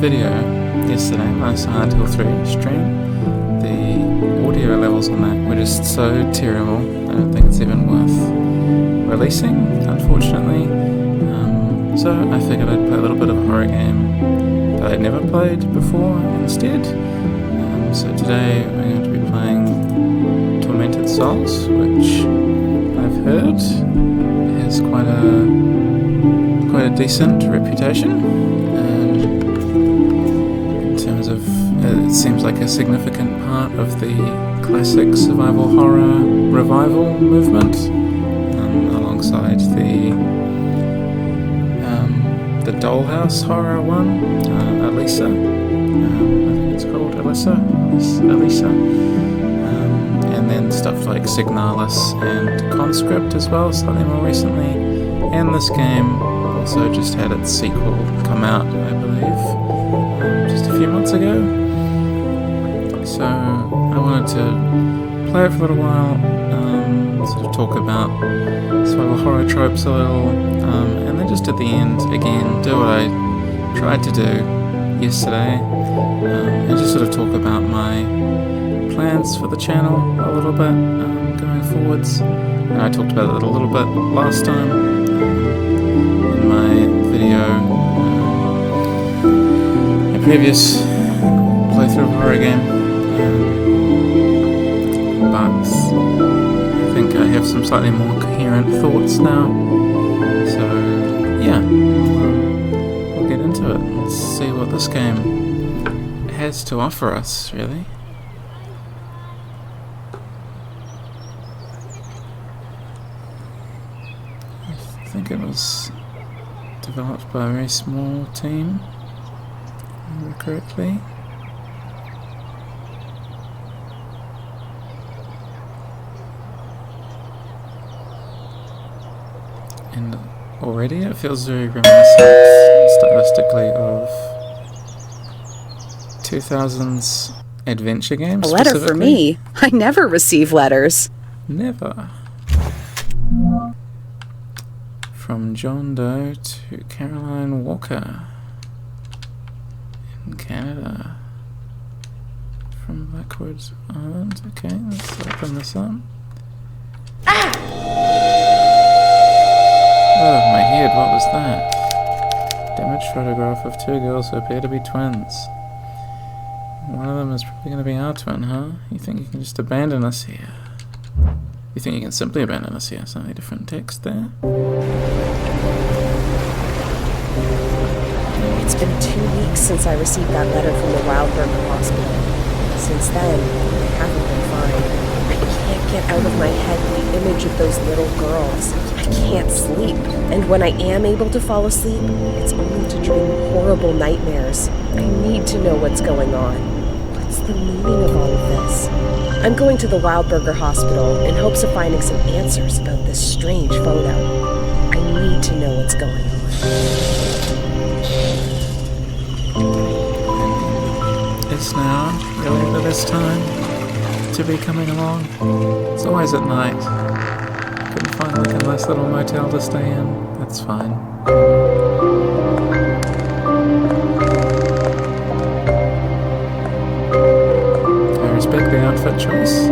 video yesterday, my Silent Hill 3 stream, the audio levels on that were just so terrible. I don't think it's even worth releasing, unfortunately. So I figured I'd play a little bit of a horror game that I'd never played before instead. So today we're going to be playing Tormented Souls, which I've heard has quite a decent reputation. In terms of, it seems like a significant part of the classic survival horror revival movement, alongside the Dollhouse horror one, Elisa. I think it's called Elisa. And then stuff like Signalis and Conscript as well, slightly more recently. And this game also just had its sequel come out, I believe, just a few months ago. So I wanted to play it for a little while, sort of talk about survival horror tropes a little, and then just at the end, again, do what I tried to do yesterday, and just sort of talk about my plans for the channel a little bit, going forwards. And I talked about it a little bit last time in my video, a previous playthrough of a horror game, but I think I have some slightly more coherent thoughts now. So yeah, we'll get into it and see what this game has to offer us, really. I think it was developed by a very small team, if I remember correctly. And already it feels very reminiscent stylistically of 2000s adventure games. A letter for me? I never receive letters. Never. From John Doe to Caroline Walker in Canada. From Blackwood Island. Okay, let's open this up. Oh, my head, what was that? Damaged photograph of two girls who appear to be twins. One of them is probably going to be our twin, huh? You think you can just abandon us here? You think you can simply abandon us here? Slightly different text there. It's been 2 weeks since I received that letter from the Wildberger hospital. Since then, I haven't been fine. I can't get out of my head the image of those little girls. I can't sleep. And when I am able to fall asleep, it's only to dream horrible nightmares. I need to know what's going on. What's the meaning of all of this? I'm going to the Wildberger hospital in hopes of finding some answers about this strange photo. I need to know what's going on. It's now really the best time to be coming along. It's always at night. Couldn't find like a nice little motel to stay in. That's fine. I respect the outfit choice.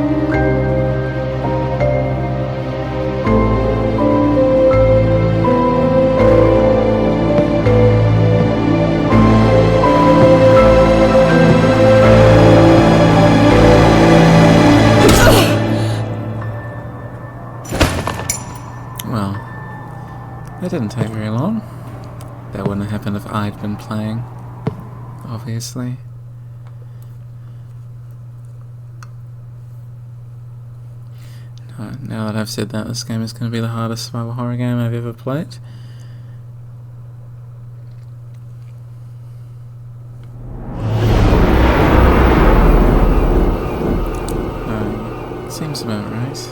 Well, that didn't take very long. That wouldn't have happened if I'd been playing, obviously. Now that I've said that, this game is going to be the hardest survival horror game I've ever played. Seems about right.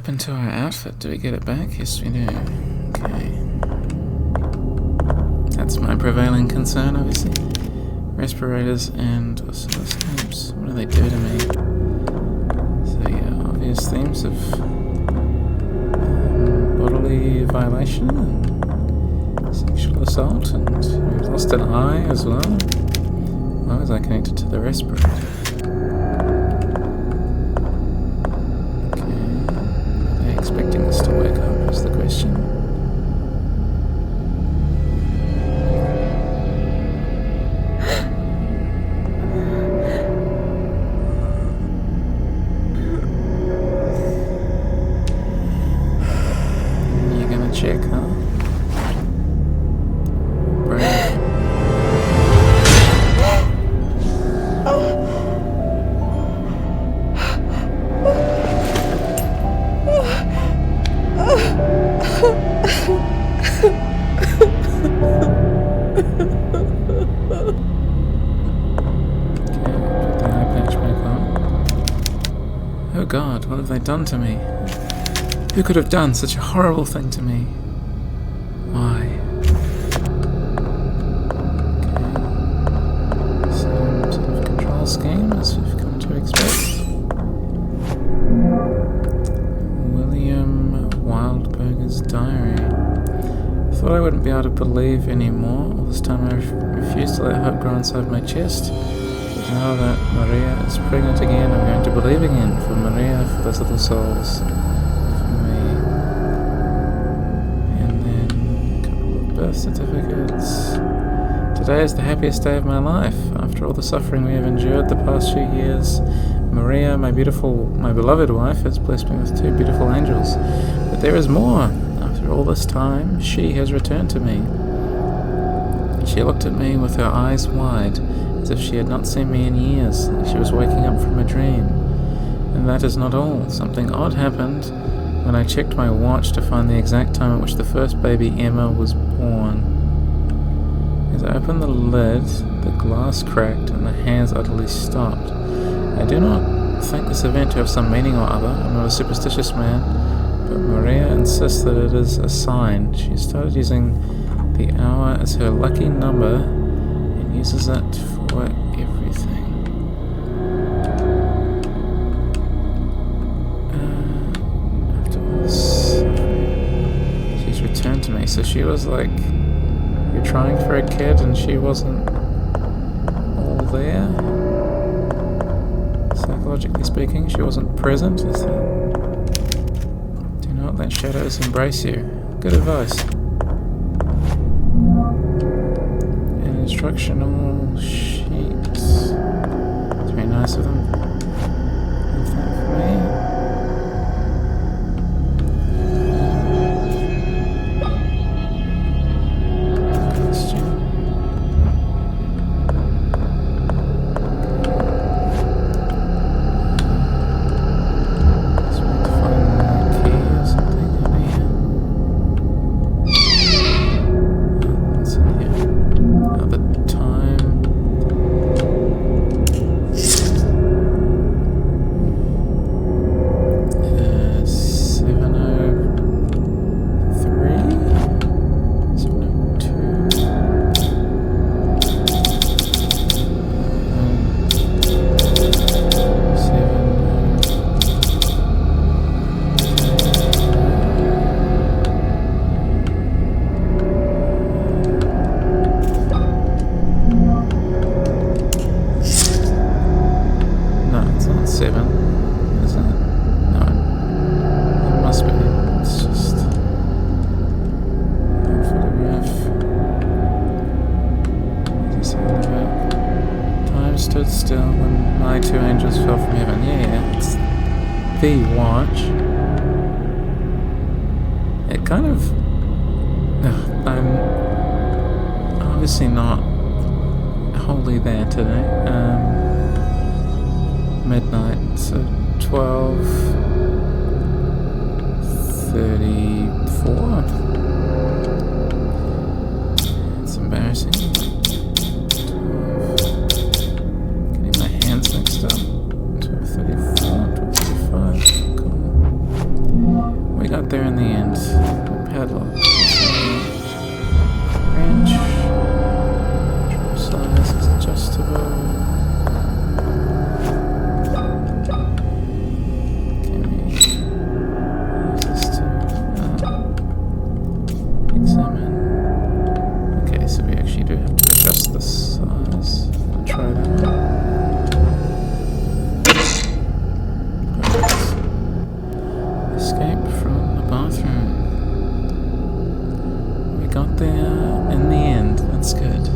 happened to our outfit? Do we get it back? Yes, we do. Okay. That's my prevailing concern, obviously. Respirators and oscilloscopes. What do they do to me? So yeah, obvious themes of bodily violation and sexual assault, and we've lost an eye as well. Why was I connected to the respirator? Okay. Are they expecting us to wake up is the question. You're gonna check, huh? Brave. Oh God, what have they done to me? Who could have done such a horrible thing to me? Why? Okay. Some sort of control scheme, as we've come to expect. William Wildberger's diary. I thought I wouldn't be able to believe anymore. All this time I refused to let hope grow inside my chest. Now that Maria is pregnant again, I'm going to believe again. For Maria, for those little souls. For me. And then a couple of birth certificates. Today is the happiest day of my life. After all the suffering we have endured the past few years, Maria, my beloved wife, has blessed me with 2 beautiful angels. But there is more. After all this time, she has returned to me. She looked at me with her eyes wide, as if she had not seen me in years, like she was waking up from a dream. And that is not all. Something odd happened when I checked my watch to find the exact time at which the first baby, Emma, was born. As I opened the lid, the glass cracked and the hands utterly stopped. I do not think this event to have some meaning or other. I'm not a superstitious man, but Maria insists that it is a sign. She started using the hour as her lucky number and uses it for everything. After all this suffering, she's returned to me. So she was like, you're trying for a kid and she wasn't all there? Psychologically speaking, she wasn't present. Is that... Do not let shadows embrace you. Good advice. Instructional sheets. It's very nice of them. Anything for me? Costume. Just want to find a key or something in here. What's in here? The time. 7:03? 7:02? No, it's not 7, is it? No, it must be. It's just a photograph. Just on the back. Time stood still when my 2 angels fell from heaven. Yeah, it's the watch. It kind of... I'm obviously not wholly there today. Midnight, so 12:34. It's embarrassing. 12. Getting my hands mixed up. 12:34, 12:35. Cool. there in the end. Padlock. Wrench. Control size is adjustable. Can we use this to examine? Okay, so we actually do have to adjust the size. I'll try that one. Escape from the bathroom. We got there in the end. That's good.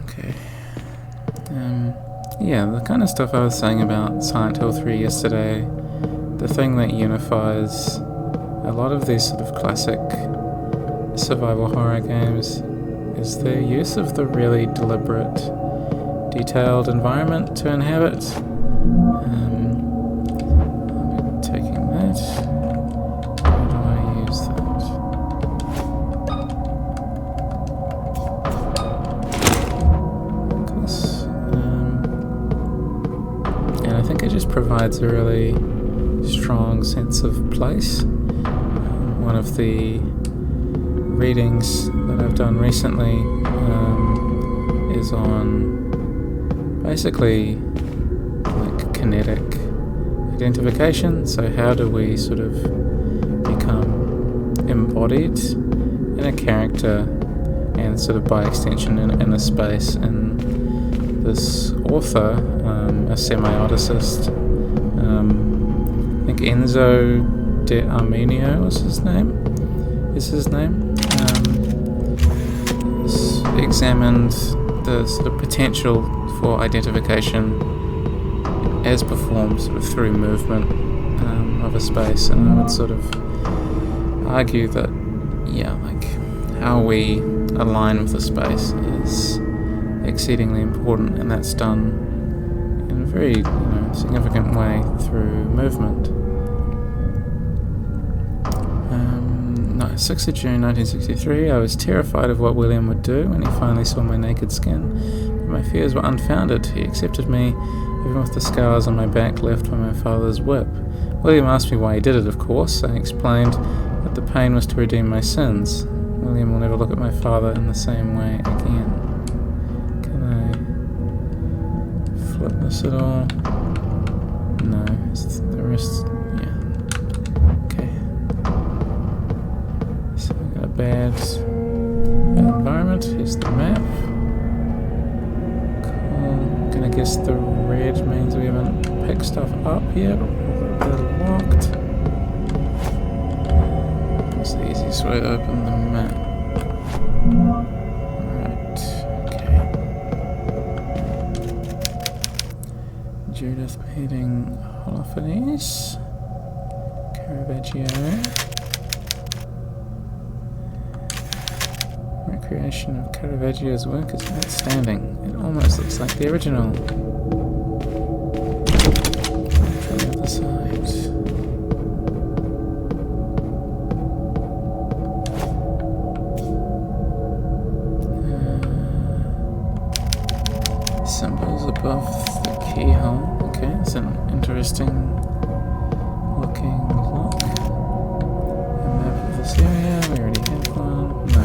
Okay. Yeah, the kind of stuff I was saying about Silent Hill 3 yesterday, the thing that unifies a lot of these sort of classic survival horror games is the use of the really deliberate, detailed environment to inhabit. I'm taking that. How do I use that? Like this. And I think it just provides a really strong sense of place. One of the readings that I've done recently is on basically like kinetic identification. So how do we sort of become embodied in a character and sort of by extension in a space? And this author, a semioticist, I think Enzo de Armenio is his name, examined the sort of potential for identification as performed sort of through movement of a space. And I would sort of argue that, yeah, like how we align with the space is exceedingly important, and that's done in a very significant way through movement. 6th of June 1963, I was terrified of what William would do when he finally saw my naked skin. But my fears were unfounded. He accepted me, even with the scars on my back left by my father's whip. William asked me why he did it, of course. I explained that the pain was to redeem my sins. William will never look at my father in the same way again. Can I flip this at all? No. Is the rest... Bad environment. Here's the map. Cool. Gonna guess the red means we haven't picked stuff up yet. They're locked. What's the easiest way to open the map? Right. Okay. Judith Beheading Holofernes. Caravaggio. Creation of Caravaggio's work is outstanding. It almost looks like the original. From the other side. Symbols above the keyhole. Okay, it's an interesting looking lock. A map of this area. We already have one. No.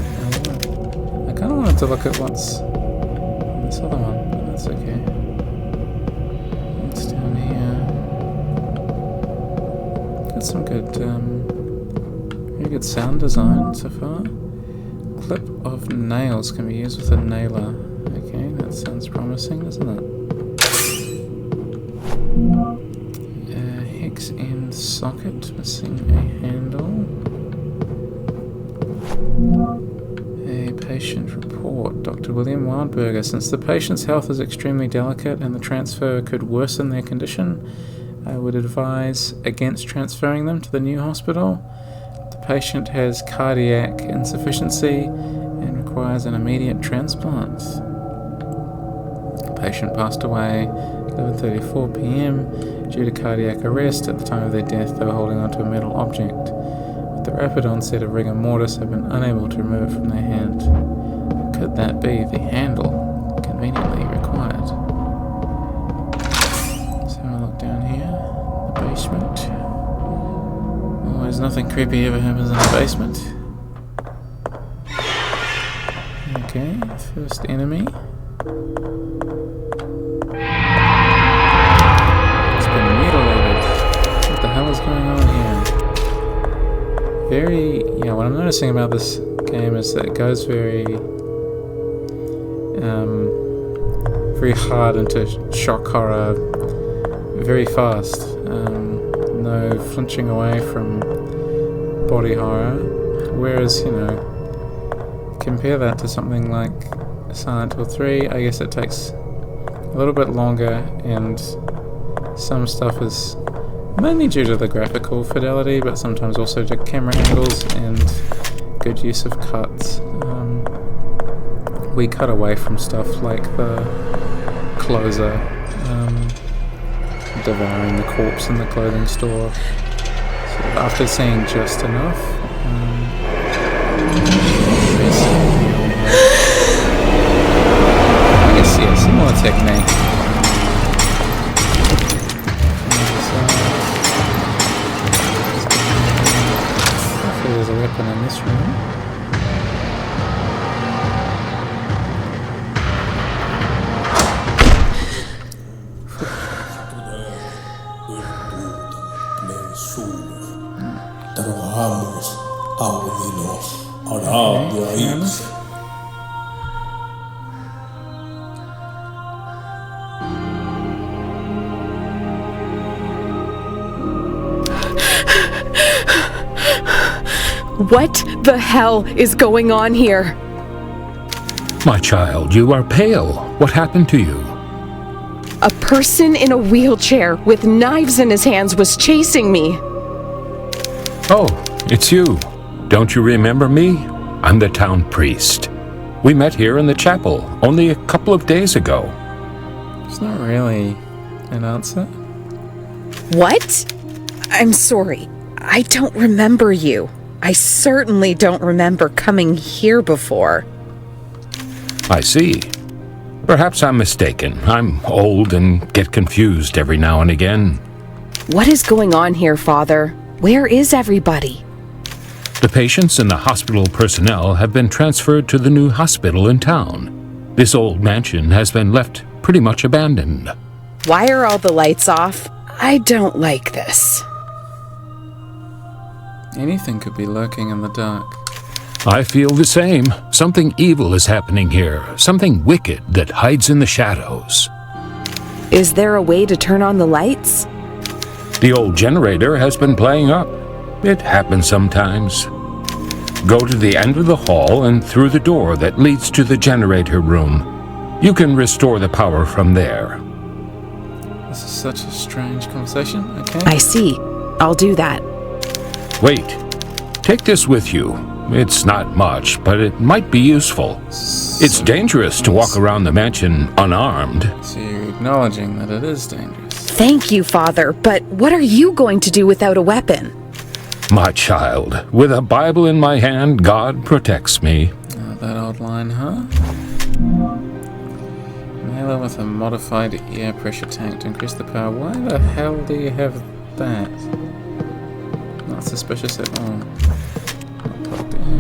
I kind of wanted to look at what's on this other one, but that's okay. What's down here? Got some good, very good sound design so far. Clip of nails can be used with a nailer. Okay, that sounds promising, doesn't it? Hex end socket, missing a handle. Patient report. Dr. William Wildberger. Since the patient's health is extremely delicate and the transfer could worsen their condition, I would advise against transferring them to the new hospital. The patient has cardiac insufficiency and requires an immediate transplant. The patient passed away 11:34 p.m. due to cardiac arrest. At the time of their death, they were holding onto a metal object. The rapid onset of rigor mortis have been unable to remove it from their hand. Could that be the handle conveniently required? So I'll look down here. nothing creepy ever happens in the basement. Okay, first enemy. It's been mutilated. What the hell is going on here? What I'm noticing about this game is that it goes very hard into shock horror very fast. No flinching away from body horror. Whereas, compare that to something like Silent Hill 3, I guess it takes a little bit longer, and some stuff is mainly due to the graphical fidelity, but sometimes also to camera angles and good use of cuts. We cut away from stuff like the closer, devouring the corpse in the clothing store. So after seeing just enough, I guess, yeah, similar technique. Hopefully there's a weapon in this room. What the hell is going on here? My child, you are pale. What happened to you? A person in a wheelchair with knives in his hands was chasing me. Oh, it's you. Don't you remember me? I'm the town priest. We met here in the chapel only a couple of days ago. It's not really an answer. What? I'm sorry. I don't remember you. I certainly don't remember coming here before. I see. Perhaps I'm mistaken. I'm old and get confused every now and again. What is going on here, Father? Where is everybody? The patients and the hospital personnel have been transferred to the new hospital in town. This old mansion has been left pretty much abandoned. Why are all the lights off? I don't like this. Anything could be lurking in the dark. I feel the same. Something evil is happening here. Something wicked that hides in the shadows. Is there a way to turn on the lights? The old generator has been playing up. It happens sometimes. Go to the end of the hall and through the door that leads to the generator room. You can restore the power from there. This is such a strange conversation, okay? I see. I'll do that. Wait. Take this with you. It's not much, but it might be useful. It's dangerous to walk around the mansion unarmed. So you're acknowledging that it is dangerous. Thank you, Father, but what are you going to do without a weapon? My child, with a Bible in my hand, God protects me. Oh, that old line, huh? Mailer with a modified air pressure tank to increase the power. Why the hell do you have that? Not suspicious at all. Not plugged in.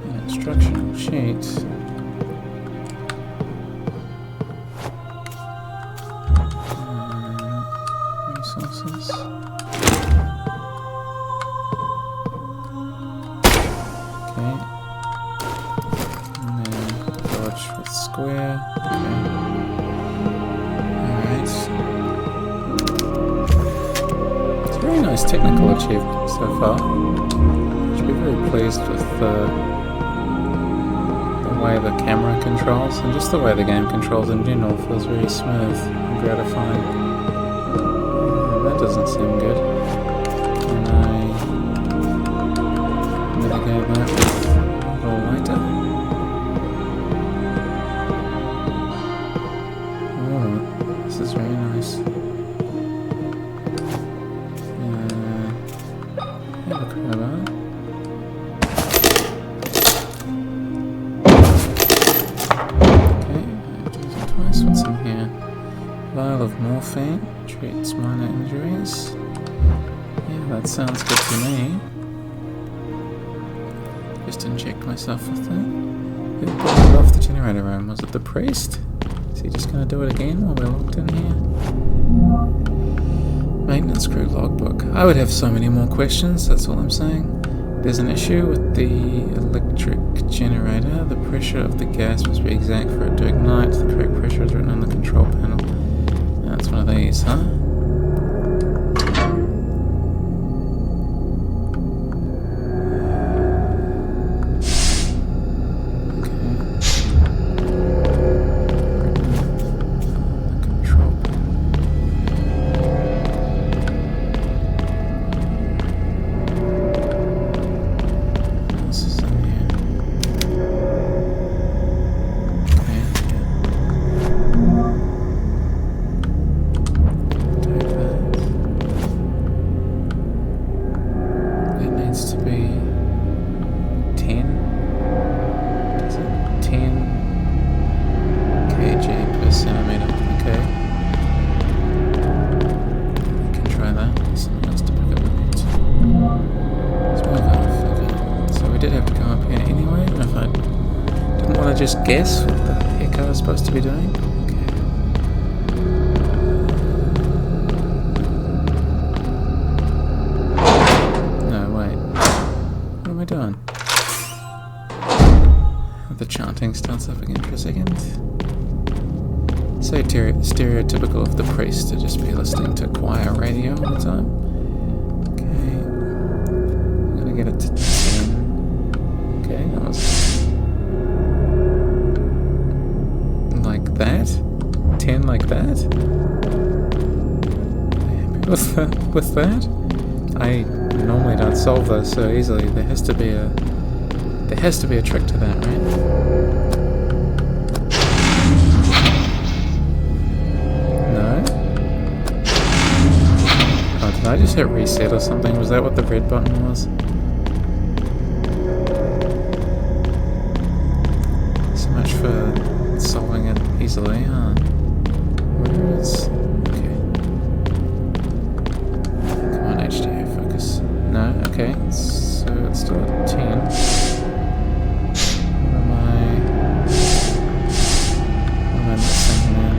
An instructional sheet. Resources. Okay. And then dodge with square. Okay. Alright. Very nice technical achievement so far. Should be very pleased with the way the camera controls, and just the way the game controls in general feels very smooth and gratifying. That doesn't seem good. Can I mitigate that with a little lighter? Oh, this is very nice. What's in here? Vial of morphine treats minor injuries. Yeah, that sounds good to me. Just inject myself with that. Who brought it off the generator room? Was it the priest? Is he just going to do it again while we're locked in here? Maintenance crew logbook. I would have so many more questions, that's all I'm saying. There's an issue with the electric generator. The pressure of the gas must be exact for it to ignite. The correct pressure is written on the control panel. That's one of these, huh? Just guess what the heck I was supposed to be doing? Okay. No, wait. What am I doing? The chanting starts up again for a second. So stereotypical of the priest to just be listening to choir radio all the time. Okay. I'm gonna get it to 10. Okay, that was... that? 10 like that? With that? I normally don't solve those so easily. There has to be a trick to that, right? No? Oh, did I just hit reset or something? Was that what the red button was? So much for solving it easily, huh? Where is... okay. Come on, HGA, focus. No? Okay, so it's still at 10. What am I missing then?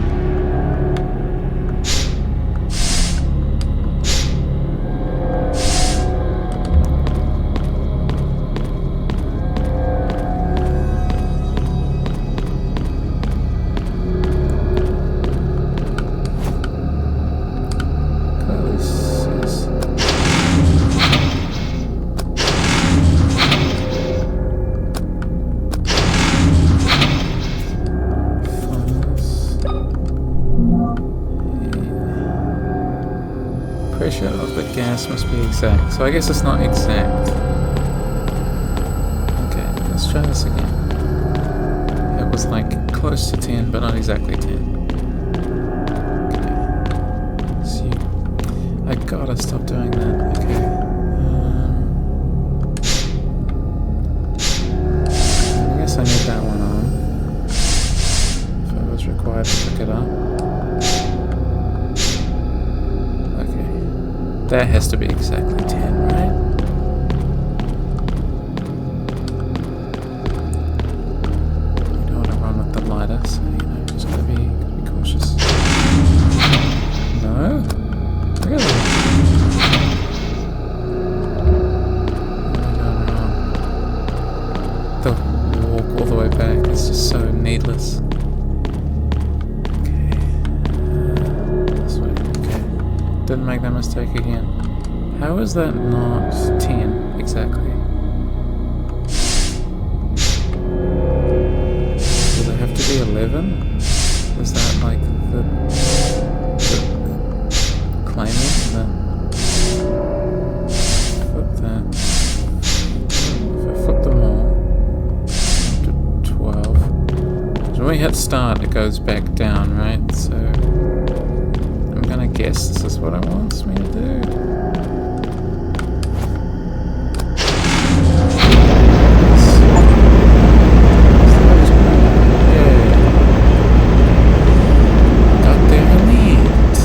Pressure of the gas must be exact. So I guess it's not exact. Okay, let's try this again. It was like close to 10, but not exactly 10. Okay. So I gotta stop doing that. Okay. I guess I need that one on. If I was required to pick it up. That has to be exactly 10, right? You don't want to run with the lighter, so just gotta be cautious. No? Really? What am I doing wrong? The walk all the way back is just so needless. Didn't make that mistake again. How is that not 10 exactly? Does it have to be 11? Is that like the claiming? Flip that. If I flip them all to 12. So when we hit start, it goes back down, right? So I guess this is what it wants me to do. Yeah. Got there in the end.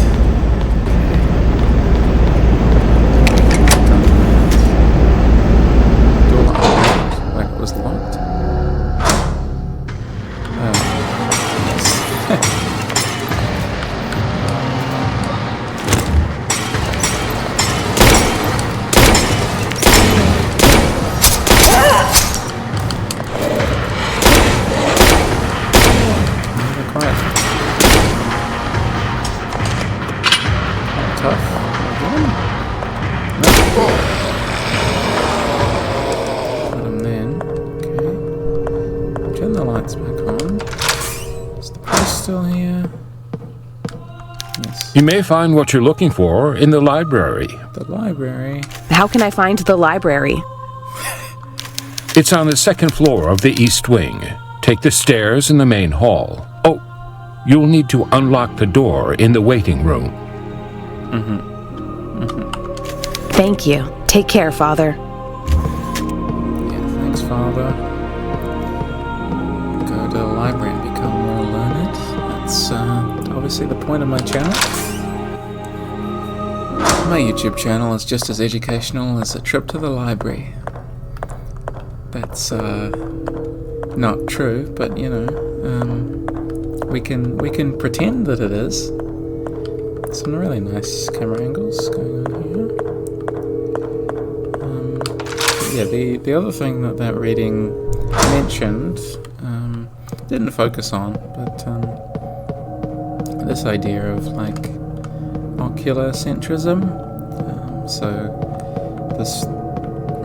tough. Again. Got him then. Okay. Turn the lights back on. Is the priest still here? Yes. You may find what you're looking for in the library. The library. How can I find the library? It's on the second floor of the East Wing. Take the stairs in the main hall. Oh, you'll need to unlock the door in the waiting room. Thank you. Take care, Father. Yeah, thanks, Father. Go to the library and become more learned. That's obviously the point of my channel. My YouTube channel is just as educational as a trip to the library. That's not true, but you know, we can pretend that it is. Some really nice camera angles going on here. Yeah, the other thing that reading mentioned, didn't focus on, but this idea of like ocular centrism, so this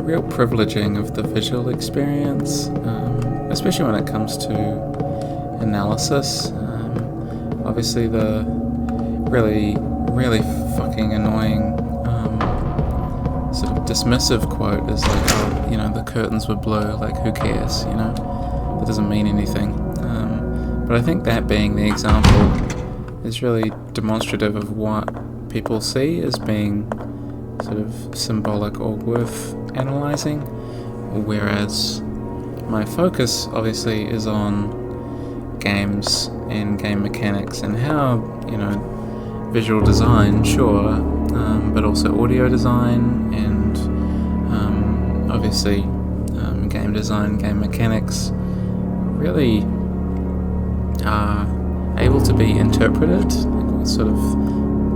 real privileging of the visual experience, especially when it comes to analysis. Obviously the really fucking annoying sort of dismissive quote is like, oh, you know, the curtains were blue, like who cares, you know, that doesn't mean anything. But I think that being the example is really demonstrative of what people see as being sort of symbolic or worth analysing, whereas my focus obviously is on games and game mechanics and how, you know, visual design, sure, but also audio design and obviously game design, game mechanics really are able to be interpreted. Like what sort of,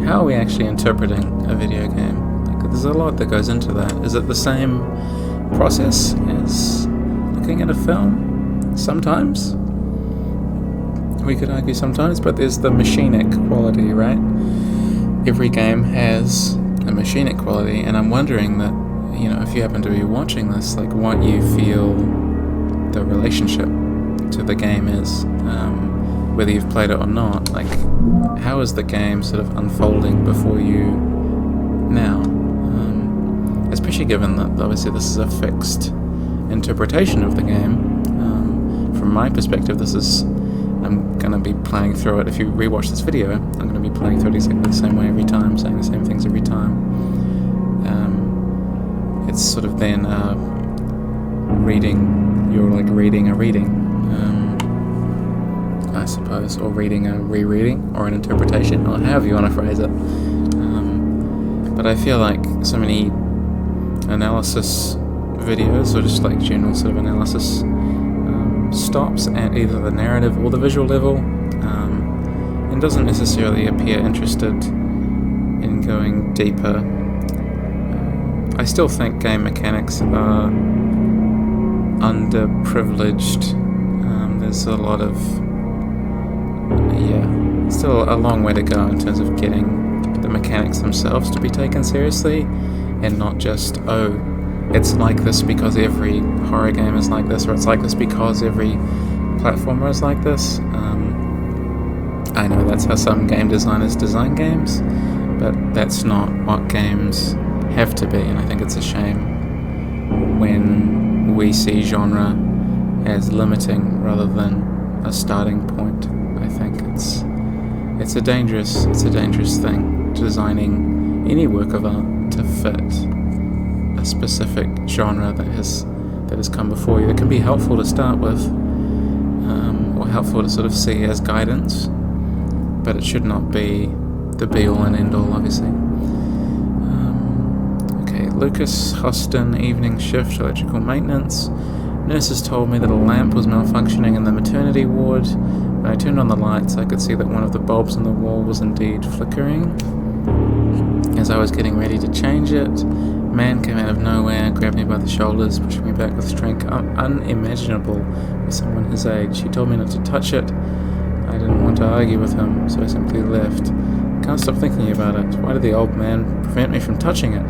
how are we actually interpreting a video game? Like there's a lot that goes into that. Is it the same process as looking at a film? Sometimes. We could argue sometimes, but there's the machinic quality, right? Every game has a machinic quality, and I'm wondering that, you know, if you happen to be watching this, like what you feel the relationship to the game is, whether you've played it or not. Like, how is the game sort of unfolding before you now? Especially given that obviously this is a fixed interpretation of the game. From my perspective, this is, I'm going to be playing through it. If you rewatch this video, I'm going to be playing through it exactly the same way every time, saying the same things every time. It's sort of then reading, you're like reading a reading, I suppose, or reading a rereading, or an interpretation, or however you want to phrase it. But I feel like so many analysis videos, or just like general sort of analysis, stops at either the narrative or the visual level, and doesn't necessarily appear interested in going deeper. I still think game mechanics are underprivileged. There's a lot of, still a long way to go in terms of getting the mechanics themselves to be taken seriously, and not just, oh, it's like this because every horror game is like this, or it's like this because every platformer is like this. I know that's how some game designers design games, but that's not what games have to be, and I think it's a shame when we see genre as limiting rather than a starting point. I think it's a dangerous thing, designing any work of art to fit a specific genre that has come before you. It can be helpful to start with, or helpful to sort of see as guidance, but it should not be the be-all and end-all, obviously. Okay, Lucas Hostin, evening shift, electrical maintenance. Nurses told me that a lamp was malfunctioning in the maternity ward. When I turned on the lights, I could see that one of the bulbs on the wall was indeed flickering. As I was getting ready to change it, a man came out of nowhere, grabbed me by the shoulders, pushed me back with strength unimaginable for someone his age. He told me not to touch it. I didn't want to argue with him, so I simply left. can't stop thinking about it. Why did the old man prevent me from touching it?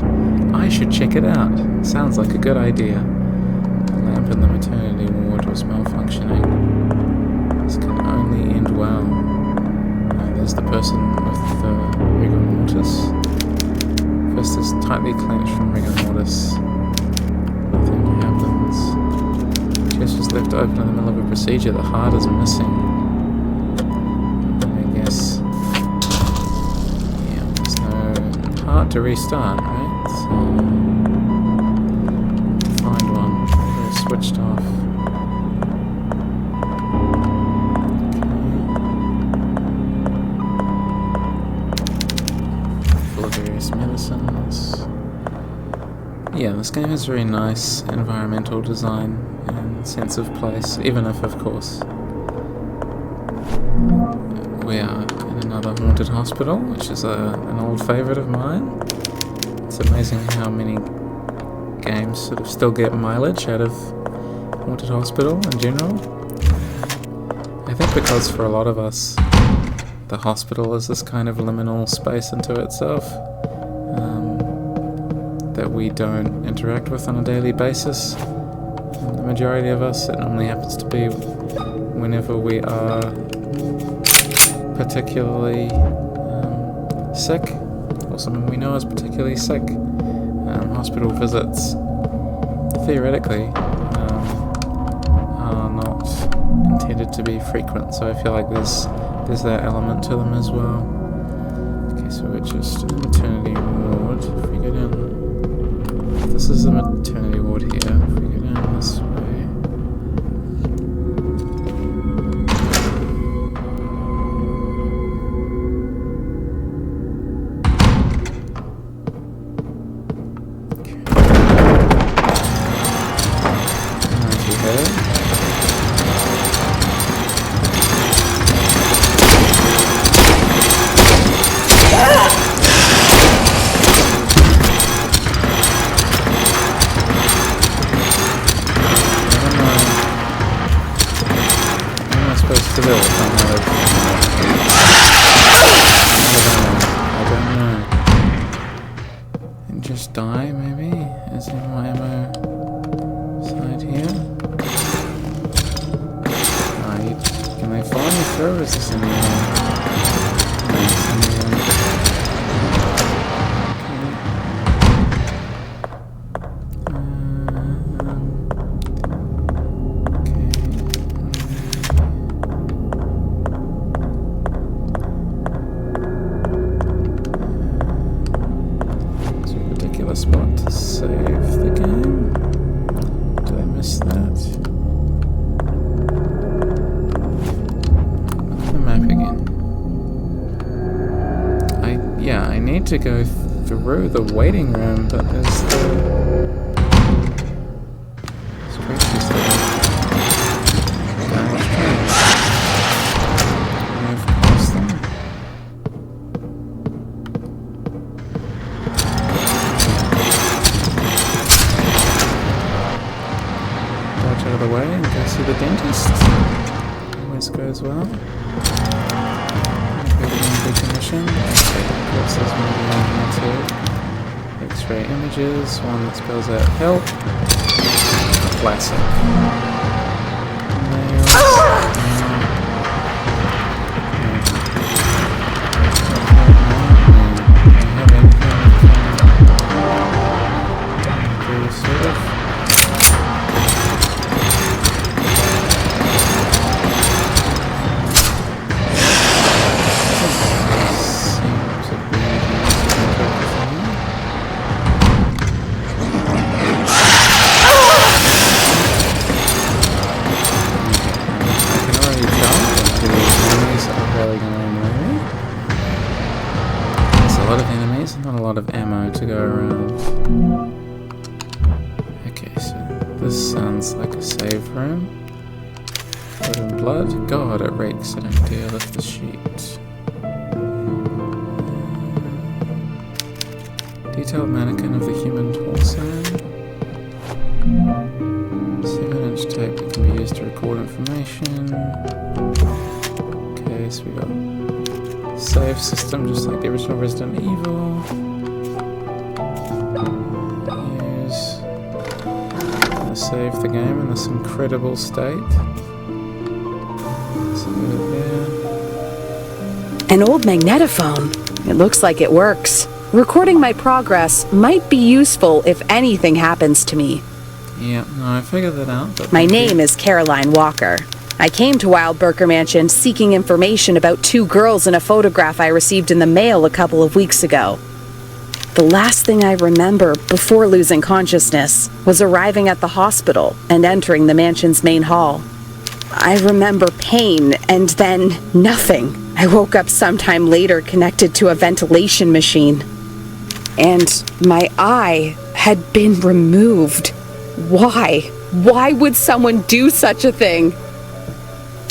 I should check it out. Sounds like a good idea. The lamp in the maternity ward was malfunctioning. This can only end well. There's the person with the rigor mortis. Fist is tightly clenched from rigor mortis. Nothing happens. Chest is left open in the middle of a procedure. The heart is missing. I guess... yeah, there's no heart to restart, right? So... find one. It's switched off. Medicines. Yeah, this game has very nice environmental design and sense of place, even if, of course, we are in another haunted hospital, which is an old favourite of mine. It's amazing how many games sort of still get mileage out of haunted hospital in general. I think because for a lot of us, the hospital is this kind of liminal space into itself that we don't interact with on a daily basis. The majority of us, it normally happens to be whenever we are particularly sick, or someone we know is particularly sick. Hospital visits, theoretically, are not intended to be frequent, so I feel like there's that element to them as well. Okay, so we're just in the maternity ward. If we go down, this is the maternity ward here. If we go down this way. Just die, maybe? Is there more ammo side here? Can they follow me through, or is this anyone? Spot to save the game. Did I miss that? Look at the map again. I need to go through the waiting room, but there's the creatures there. Move past them. Out of the way and go see the dentist. Always goes well. Decommission. X-ray images. One that spells out help. Classic. Not a lot of ammo to go around. Okay, so this sounds like a save room. Blood and blood. God, it reeks. I don't dare lift the sheet. Detailed mannequin of the human torso. 7-inch tape that can be used to record information. Okay, so we got save system, just like the original Resident Evil. Save the game in this incredible state. An old magnetophone. It looks like it works. Recording my progress might be useful if anything happens to me. Yeah, no, I figured that out. But my name is Caroline Walker. I came to Wildberker Mansion seeking information about 2 girls in a photograph I received in the mail a couple of weeks ago. The last thing I remember before losing consciousness was arriving at the hospital and entering the mansion's main hall. I remember pain and then nothing. I woke up sometime later connected to a ventilation machine. And my eye had been removed. Why? Why would someone do such a thing?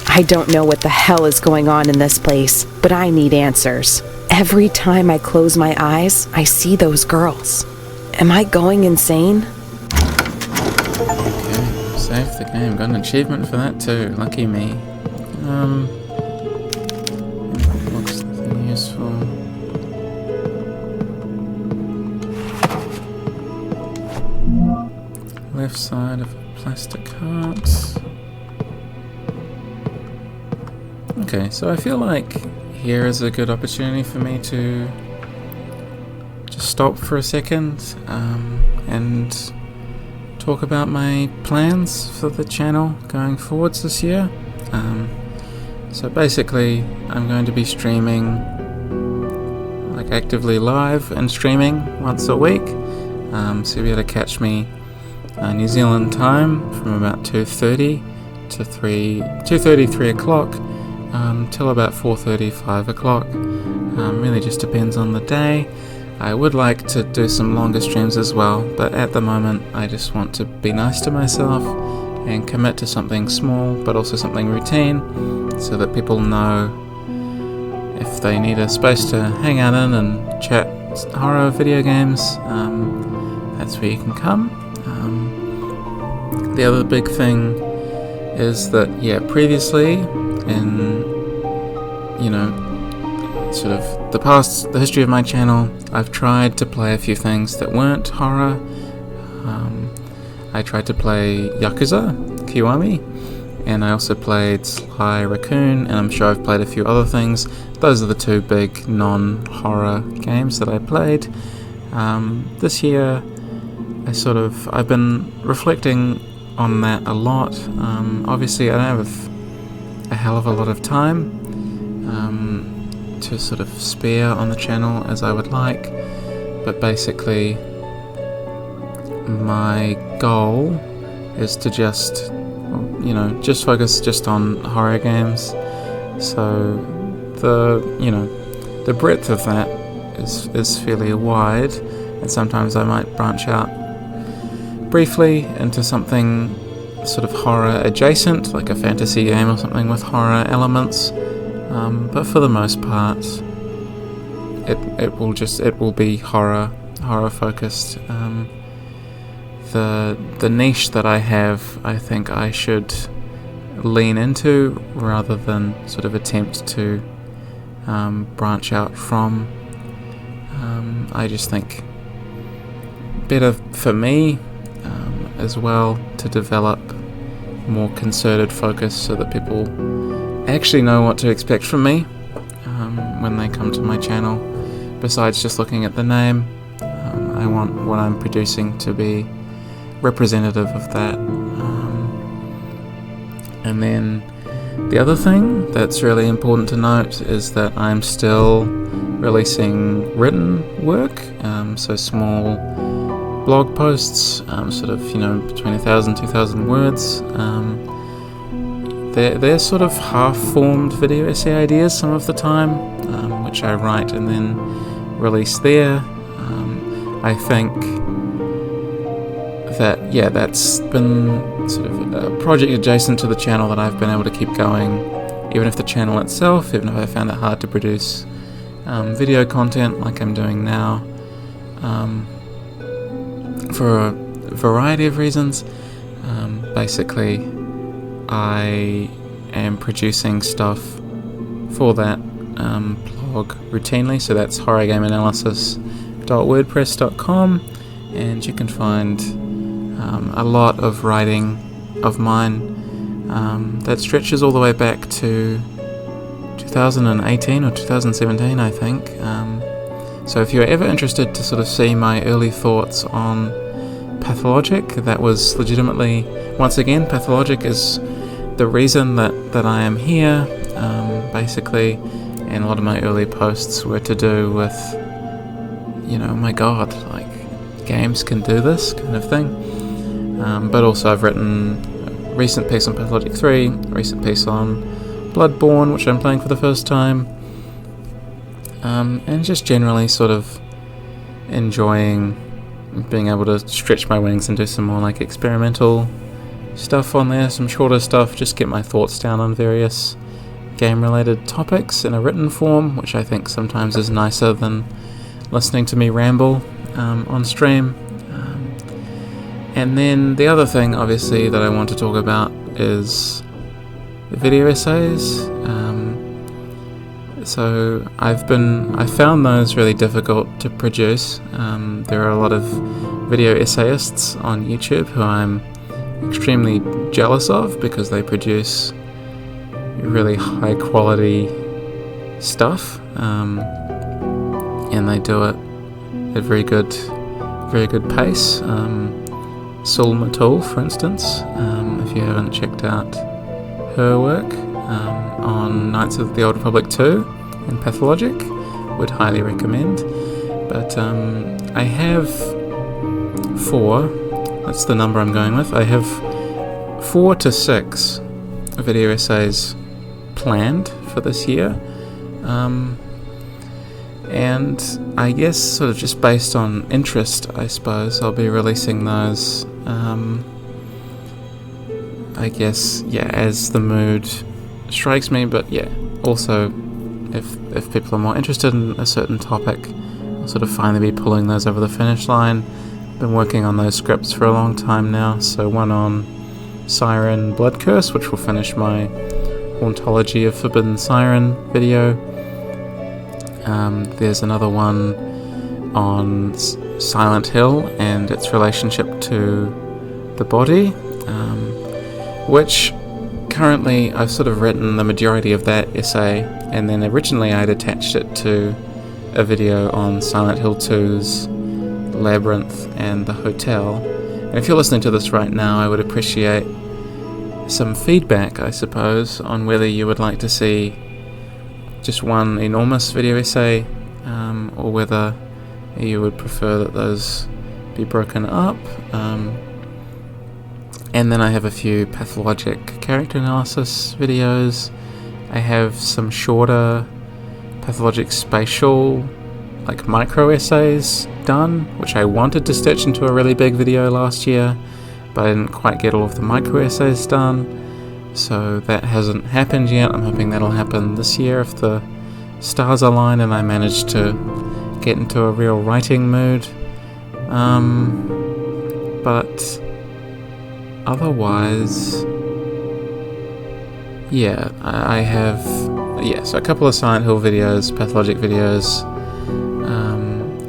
I don't know what the hell is going on in this place, but I need answers. Every time I close my eyes, I see those girls. Am I going insane? Okay, save the game. Got an achievement for that too. Lucky me. Looks nothing useful. Left side of a plastic heart. Okay, so I feel like here is a good opportunity for me to just stop for a second and talk about my plans for the channel going forwards this year. So basically I'm going to be streaming, like actively live and streaming once a week, so you'll be able to catch me New Zealand time from about 2:30 to 3 o'clock till about 4:30, 5 o'clock. Really just depends on the day. I would like to do some longer streams as well, but at the moment I just want to be nice to myself and commit to something small but also something routine, so that people know if they need a space to hang out in and chat horror video games, that's where you can come. The other big thing is that, previously in, sort of the history of my channel, I've tried to play a few things that weren't horror. I tried to play Yakuza, Kiwami, and I also played Sly Raccoon, and I'm sure I've played a few other things. Those are the 2 big non-horror games that I played. This year, I've been reflecting on that a lot. Obviously I don't have a hell of a lot of time to sort of spare on the channel as I would like, but basically my goal is to just focus just on horror games. So the breadth of that is fairly wide, and sometimes I might branch out briefly into something sort of horror adjacent, like a fantasy game or something with horror elements, but for the most part it will be horror focused. The niche that I have, I think I should lean into rather than sort of attempt to branch out from. I just think better for me as well to develop more concerted focus so that people actually know what to expect from me when they come to my channel. Besides just looking at the name, I want what I'm producing to be representative of that. And then the other thing that's really important to note is that I'm still releasing written work, so small blog posts, sort of between 1,000 2,000 words. They're sort of half-formed video essay ideas some of the time, which I write and then release there. I think that that's been sort of a project adjacent to the channel that I've been able to keep going, even if the channel itself, even if I found it hard to produce video content like I'm doing now, for a variety of reasons. Basically I am producing stuff for that blog routinely, so that's horrorgameanalysis.wordpress.com, and you can find a lot of writing of mine that stretches all the way back to 2018 or 2017, I think. So if you're ever interested to sort of see my early thoughts on Pathologic, that was legitimately, once again, Pathologic is the reason that I am here, basically, and a lot of my early posts were to do with, oh my god, like, games can do this kind of thing. But also I've written a recent piece on Pathologic 3, a recent piece on Bloodborne, which I'm playing for the first time, and just generally sort of enjoying being able to stretch my wings and do some more like experimental stuff on there, some shorter stuff, just get my thoughts down on various game-related topics in a written form, which I think sometimes is nicer than listening to me ramble on stream. And then the other thing, obviously, that I want to talk about is the video essays. So I found those really difficult to produce. There are a lot of video essayists on YouTube who I'm extremely jealous of because they produce really high quality stuff, and they do it at very good pace. Sul Matul, for instance, if you haven't checked out her work on Knights of the Old Republic 2 and Pathologic, would highly recommend. But I have 4, that's the number I'm going with, I have 4 to 6 video essays planned for this year, and I guess sort of just based on interest, I suppose, I'll be releasing those, I guess, as the mood strikes me, but also if people are more interested in a certain topic, I'll sort of finally be pulling those over the finish line. Been working on those scripts for a long time now, so one on Siren Blood Curse, which will finish my Hauntology of Forbidden Siren video. There's another one on Silent Hill and its relationship to the body, which currently I've sort of written the majority of that essay, and then originally I'd attached it to a video on Silent Hill 2's Labyrinth and the Hotel. And if you're listening to this right now, I would appreciate some feedback, I suppose, on whether you would like to see just one enormous video essay, or whether you would prefer that those be broken up. And then I have a few pathologic character analysis videos. I have some shorter pathologic spatial, like micro essays done, which I wanted to stitch into a really big video last year, but I didn't quite get all of the micro essays done, so that hasn't happened yet. I'm hoping that'll happen this year if the stars align and I manage to get into a real writing mood. But otherwise, I have so a couple of Silent Hill videos, pathologic videos,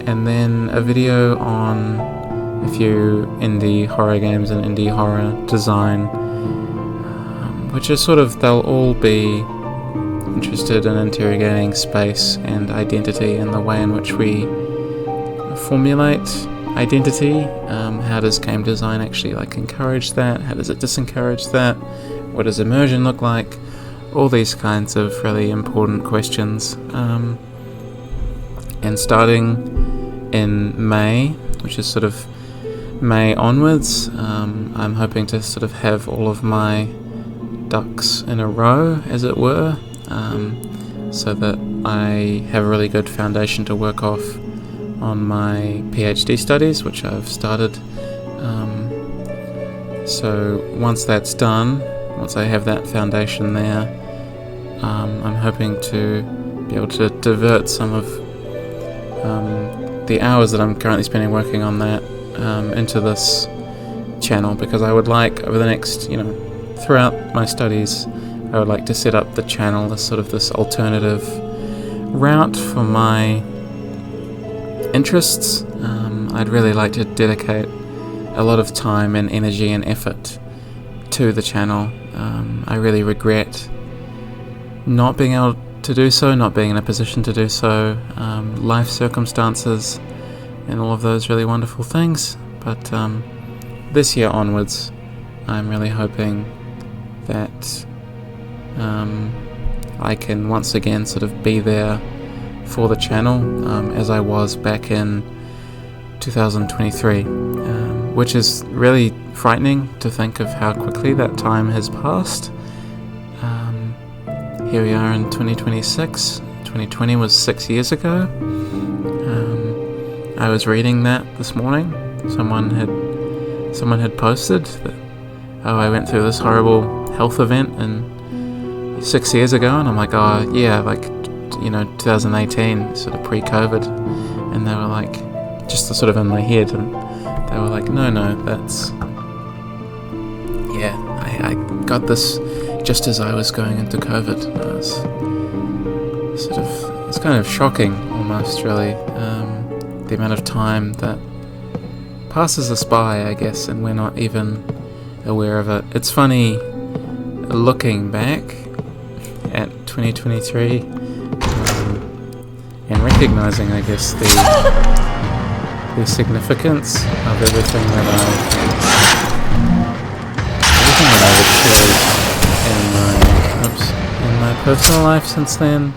and then a video on a few indie horror games and indie horror design, which is sort of, they'll all be interested in interrogating space and identity and the way in which we formulate identity. How does game design actually encourage that? How does it disencourage that? What does immersion look like? All these kinds of really important questions. And starting in May, which is sort of May onwards, I'm hoping to sort of have all of my ducks in a row, as it were, so that I have a really good foundation to work off on my PhD studies, which I've started. So once that's done, once I have that foundation there, I'm hoping to be able to divert some of the hours that I'm currently spending working on that into this channel, because I would like, over the next, throughout my studies, I would like to set up the channel as sort of this alternative route for my interests. I'd really like to dedicate a lot of time and energy and effort to the channel. I really regret not being able to do so, not being in a position to do so, life circumstances and all of those really wonderful things. But this year onwards, I'm really hoping that I can once again sort of be there for the channel as I was back in 2023, which is really frightening to think of how quickly that time has passed. Here we are in 2026. 2020 was 6 years ago. I was reading that this morning. Someone had posted that, oh, I went through this horrible health event and 6 years ago, and I'm like, oh yeah, like, 2018, sort of pre-COVID, and they were like, just sort of in my head, and they were like, no, that's, yeah, I got this just as I was going into COVID. It's kind of shocking, almost, really, the amount of time that passes us by, I guess, and we're not even aware of it. It's funny looking back at 2023 and recognizing, I guess, the significance of everything that I've achieved in my personal life since then.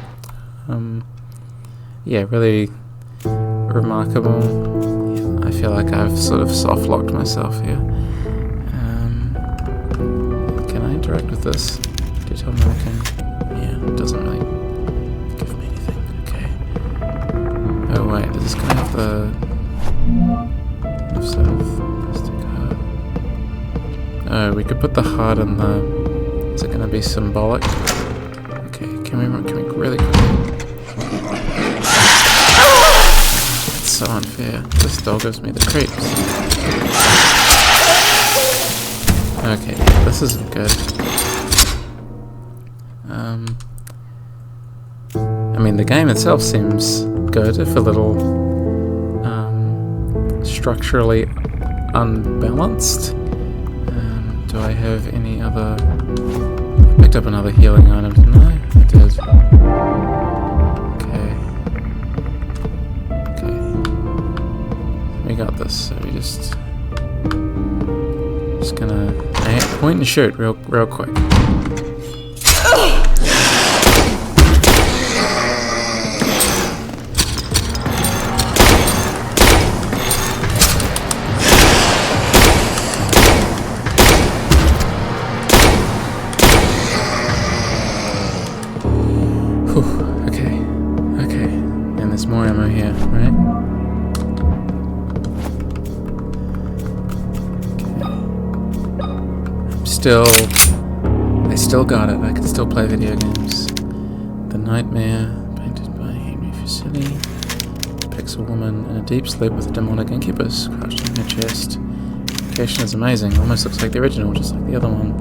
Yeah, really remarkable. Yeah, I feel like I've sort of soft-locked myself here. Can I interact with this? Do you tell me I can? Yeah, it doesn't really give me anything. Okay. Oh wait, does this guy have the plastic heart? Oh, we could put the heart in the... Is it going to be symbolic? Okay, can we really quickly... It's so unfair. This dog gives me the creeps. Okay, this isn't good. I mean, the game itself seems good, if a little structurally unbalanced. Do I have any other... I picked up another healing item, didn't I? I did. Okay. We got this, so we just gonna point and shoot real quick. Okay, and there's more ammo here, right? I still got it. I can still play video games. The Nightmare, painted by Henry Fuseli, depicts a woman in a deep sleep with a demonic incubus crouched in her chest. The location is amazing. Almost looks like the original, just like the other one.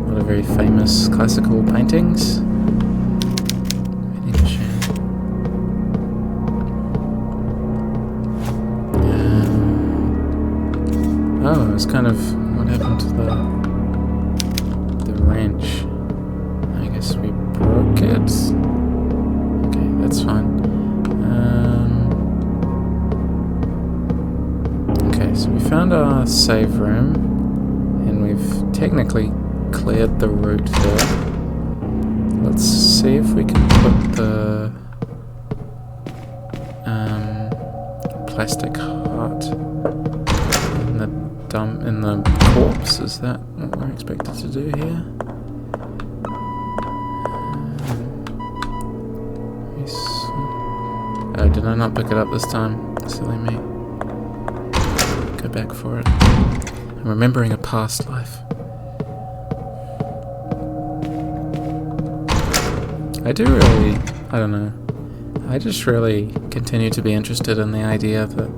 A lot of very famous classical paintings. Oh, it was kind of what happened to the wrench. I guess we broke it. Okay, that's fine. Okay, so we found our save room, and we've technically cleared the route there. Let's see if we can put the plastic heart in the corpse. Is that what we're expected to do here? Oh, did I not pick it up this time? Silly me. Go back for it. I'm remembering a past life. I do really, I don't know, I just really continue to be interested in the idea that,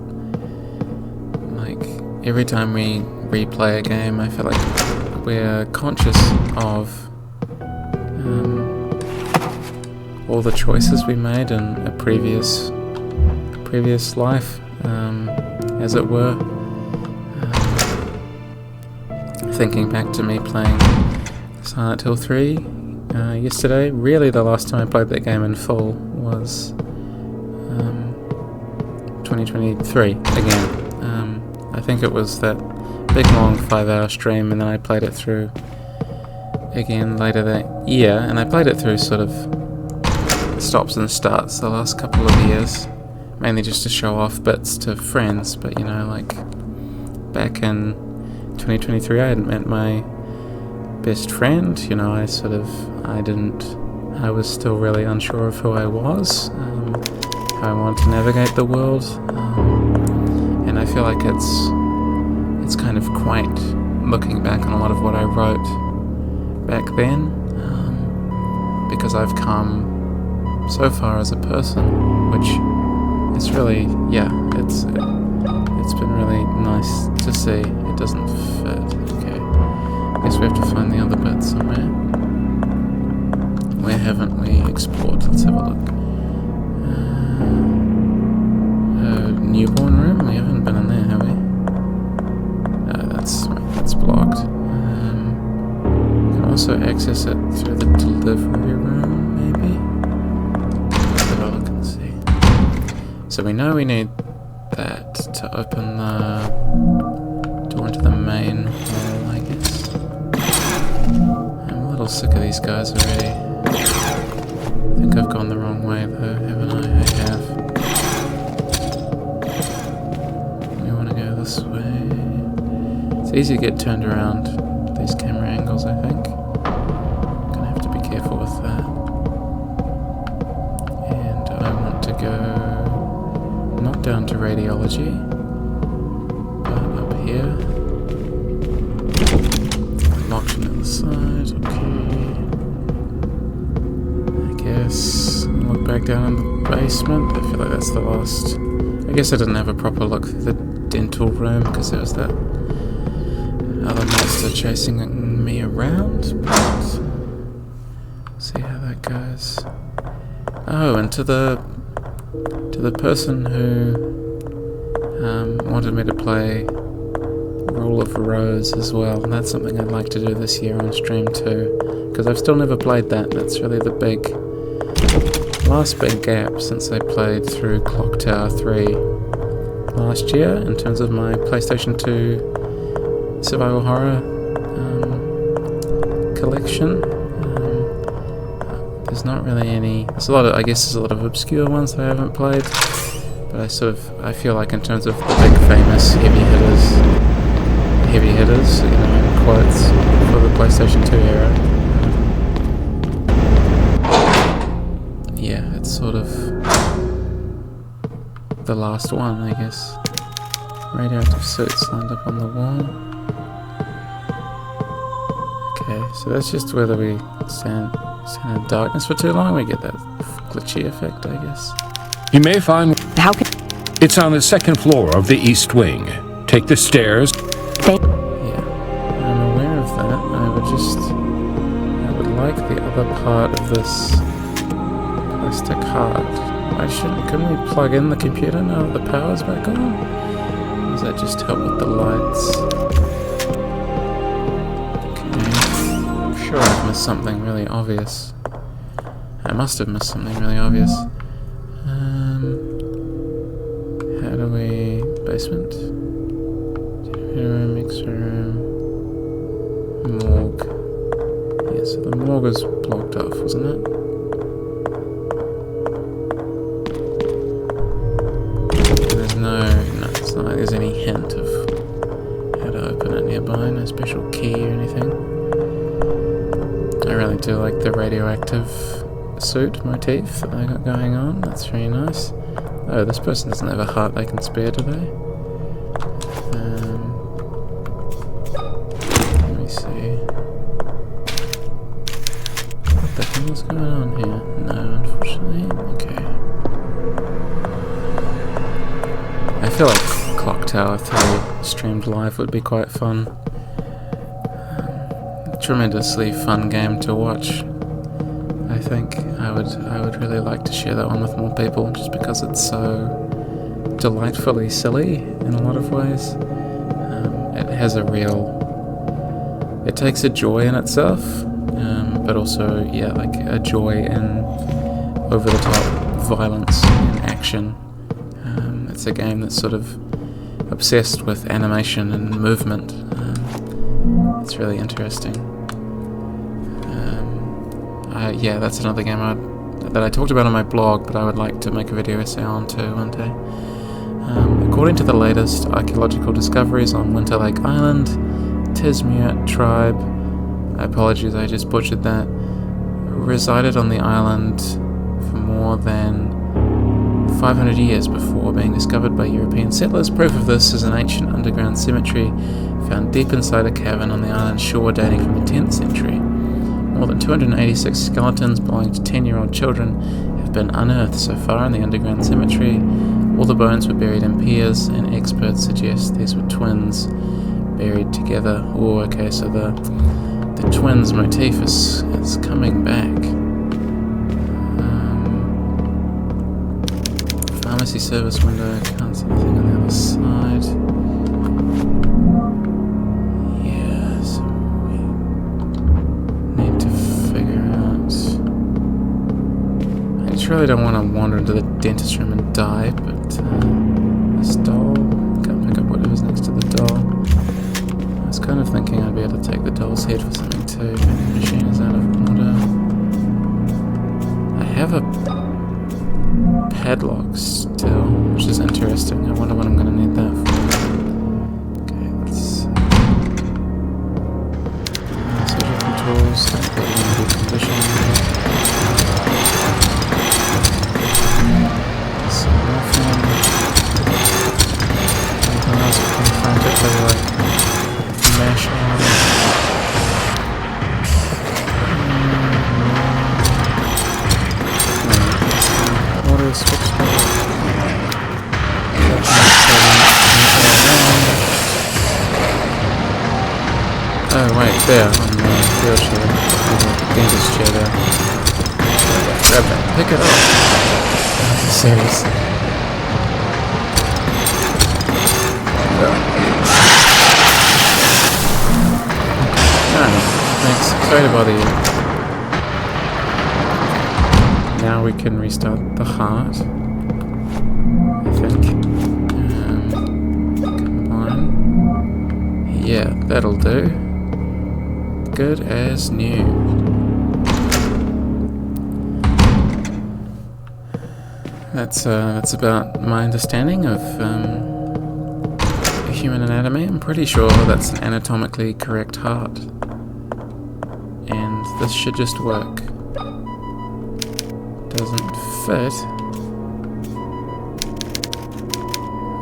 like, every time we replay a game, I feel like we're conscious of all the choices we made in a previous life, as it were. Thinking back to me playing Silent Hill 3 yesterday, really the last time I played that game in full was 2023 again. I think it was that big long 5-hour stream, and then I played it through again later that year, and I played it through sort of stops and starts the last couple of years, mainly just to show off bits to friends. But you know, like back in 2023 I hadn't met my best friend, you know, I was still really unsure of who I was, how I wanted to navigate the world, and I feel like it's kind of quaint looking back on a lot of what I wrote back then, because I've come so far as a person, which is really, it's been really nice to see. It doesn't fit. Okay, I guess we have to find the other bit somewhere. Where haven't we explored? Let's have a look. Newborn room? We haven't been in there, have we? No, that's blocked. We can also access it through the delivery room, maybe? Let's have a look and see. So we know we need that to open the door into the main hall, I guess. I'm a little sick of these guys already. I think I've gone the wrong way though, haven't I? I have. We want to go this way. It's easy to get turned around these camera angles, I think. Gonna have to be careful with that. And I want to go not down to radiology, but up here. Locked on the other side, okay. I guess I'll look back down in the basement. I feel like that's the last. I guess I didn't have a proper look through the dental room because there was that other monster chasing me around, but see how that goes. Oh, and to the person who wanted me to play Rule of Rose as well. That's something I'd like to do this year on stream too, because I've still never played that. That's really the last big gap since I played through Clock Tower 3 last year in terms of my PlayStation 2 survival horror collection. There's not really any. There's a lot of obscure ones that I haven't played, but I feel like in terms of the big famous heavy hitters, you know, in quotes, for the PlayStation 2 era. Yeah, it's sort of the last one, I guess. Radioactive suits lined up on the wall. Okay, so that's just whether we stand in darkness for too long, we get that glitchy effect, I guess. You may find it's on the second floor of the East Wing. Take the stairs. Yeah, I'm aware of that. I would like the other part of this plastic heart. Couldn't we plug in the computer now that the power's back on? Or does that just help with the lights? I'm sure I've missed something really obvious. I must have missed something really obvious. How do we... basement? Generator room, mixer room... morgue. Yeah, so the morgue was blocked off, wasn't it? There's no, it's not like there's any hint of how to open it nearby, no special key or anything. I really do like the radioactive suit motif that they got going on. That's very nice. Oh, this person doesn't have a heart they can spare, do they? Let me see. What the hell is going on here? No, unfortunately. Okay. I feel like Clock Tower 3 streamed live would be quite fun. Tremendously fun game to watch, I think I would really like to share that one with more people, just because it's so delightfully silly in a lot of ways. It has it takes a joy in itself, but also, yeah, like a joy in over-the-top violence and action. It's a game that's sort of obsessed with animation and movement. It's really interesting. Yeah, that's another game that I talked about on my blog, but I would like to make a video essay on too one day. According to the latest archaeological discoveries on Winter Lake Island, Tismuit tribe, apologies I just butchered that, resided on the island for more than 500 years before being discovered by European settlers. Proof of this is an ancient underground cemetery found deep inside a cavern on the island's shore dating from the 10th century. More than 286 skeletons belonging to 10-year-old children have been unearthed so far in the underground cemetery. All the bones were buried in pairs, and experts suggest these were twins buried together. Oh, okay, so the twins motif is coming back. Pharmacy service window, can't see anything on the other side. Yeah, so we need to figure out. I just really don't want to wander into the dentist room and die, but this doll, can't pick up whatever's next to the doll. I was kind of thinking I'd be able to take the doll's head for something too. Maybe the machine is out of order. I have a padlock still, which is interesting. I wonder what I'm going to need that for. Okay, let's surgical tools, don't put it in good condition. Some morphine. Anything else we can frantically mash out. Switch to oh wait, there on the wheelchair, the dentist chair there. Grab that, pick it up. Serious. Alright, thanks. Sorry to bother you. Now we can restart the heart, I think. Come on. Yeah, that'll do. Good as new. That's about my understanding of human anatomy. I'm pretty sure that's an anatomically correct heart. And this should just work. Doesn't fit.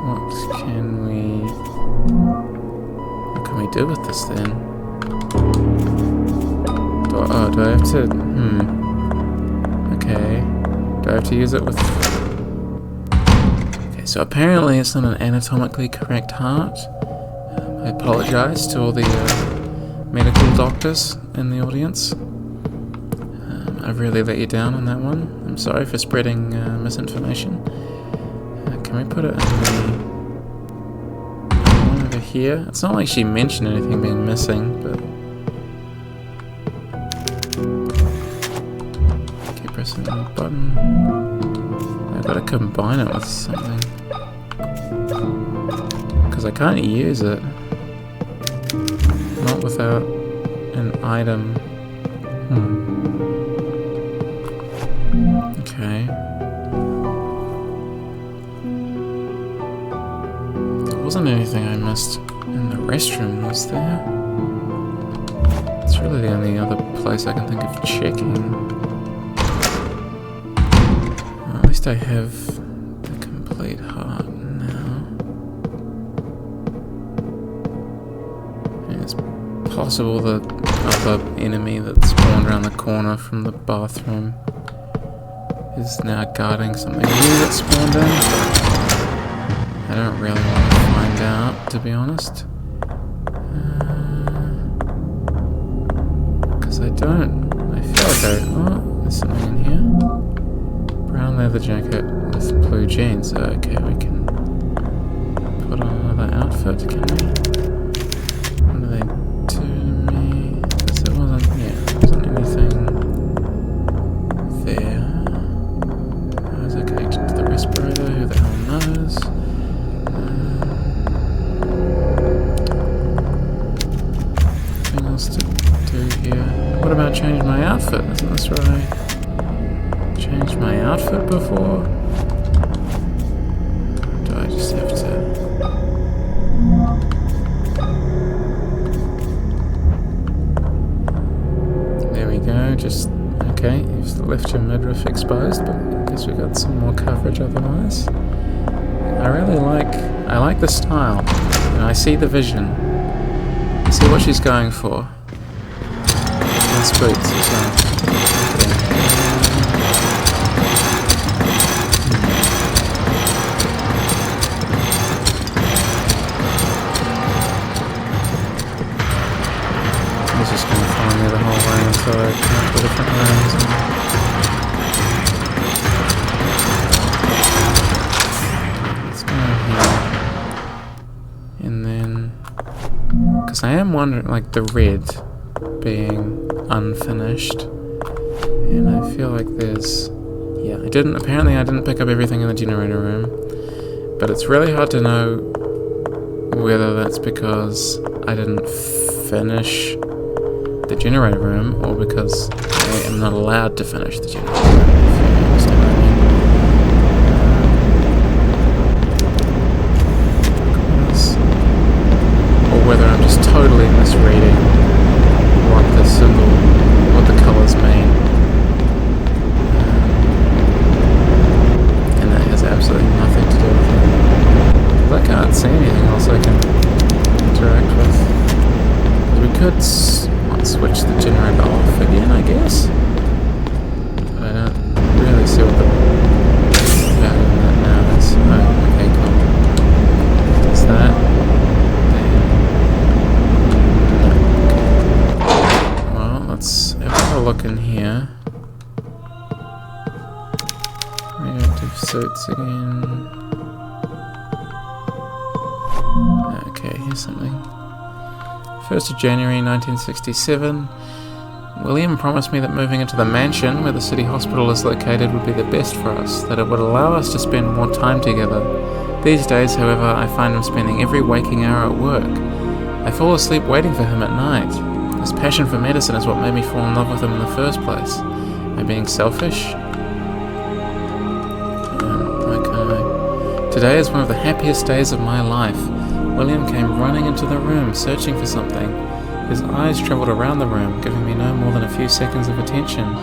What can we do with this then? Do I have to? Okay. Do I have to use it with? Okay, so apparently it's not an anatomically correct heart. I apologize to all the medical doctors in the audience. I've really let you down on that one. I'm sorry for spreading misinformation. Can we put it in the one over here? It's not like she mentioned anything being missing, but keep pressing the button. I've got to combine it with something because I can't use it. Not without an item. Okay. There wasn't anything I missed in the restroom, was there? It's really the only other place I can think of checking. Well, at least I have the complete heart now. And it's possible the other enemy that spawned around the corner from the bathroom is now guarding something new that spawned in. I don't really want to find out, to be honest. Because I feel like there's something in here. Brown leather jacket with blue jeans. Okay, we can put on another outfit, can we? What do they do to me? Because there wasn't anything there. I was okay to the respirator, who the hell knows? Nothing else to do here. What about changing my outfit? Isn't this where I changed my outfit before? Do I just have to... There we go, just... Okay, you've left your midriff exposed, but I guess we got some more coverage otherwise. I like the style. And I see the vision. I see what she's going for. Nice boots as well. Okay. He's just going to follow me the whole way until I come up with different rooms. Let's go here. And then... Because I am wondering, like, the red being unfinished. And I feel like there's... Yeah, apparently I didn't pick up everything in the generator room. But it's really hard to know whether that's because I didn't finish the generator room or because I am not allowed to finish the generator room. If you understand what I mean. Or whether I'm just totally misreading what the symbol, what the colours mean. And that has absolutely nothing to do with it. Because I can't see anything else I can interact with. We could switch the generator off again, I guess. But I don't really see what the value in that now is. Oh, okay, cool. Is that? Let's have a look in here. Radioactive suits again. Okay, here's something. 1st of January 1967. William promised me that moving into the mansion where the city hospital is located would be the best for us, that it would allow us to spend more time together. These days, however, I find him spending every waking hour at work. I fall asleep waiting for him at night. His passion for medicine is what made me fall in love with him in the first place. Am I being selfish? Okay. Today is one of the happiest days of my life. William came running into the room, searching for something. His eyes travelled around the room, giving me no more than a few seconds of attention.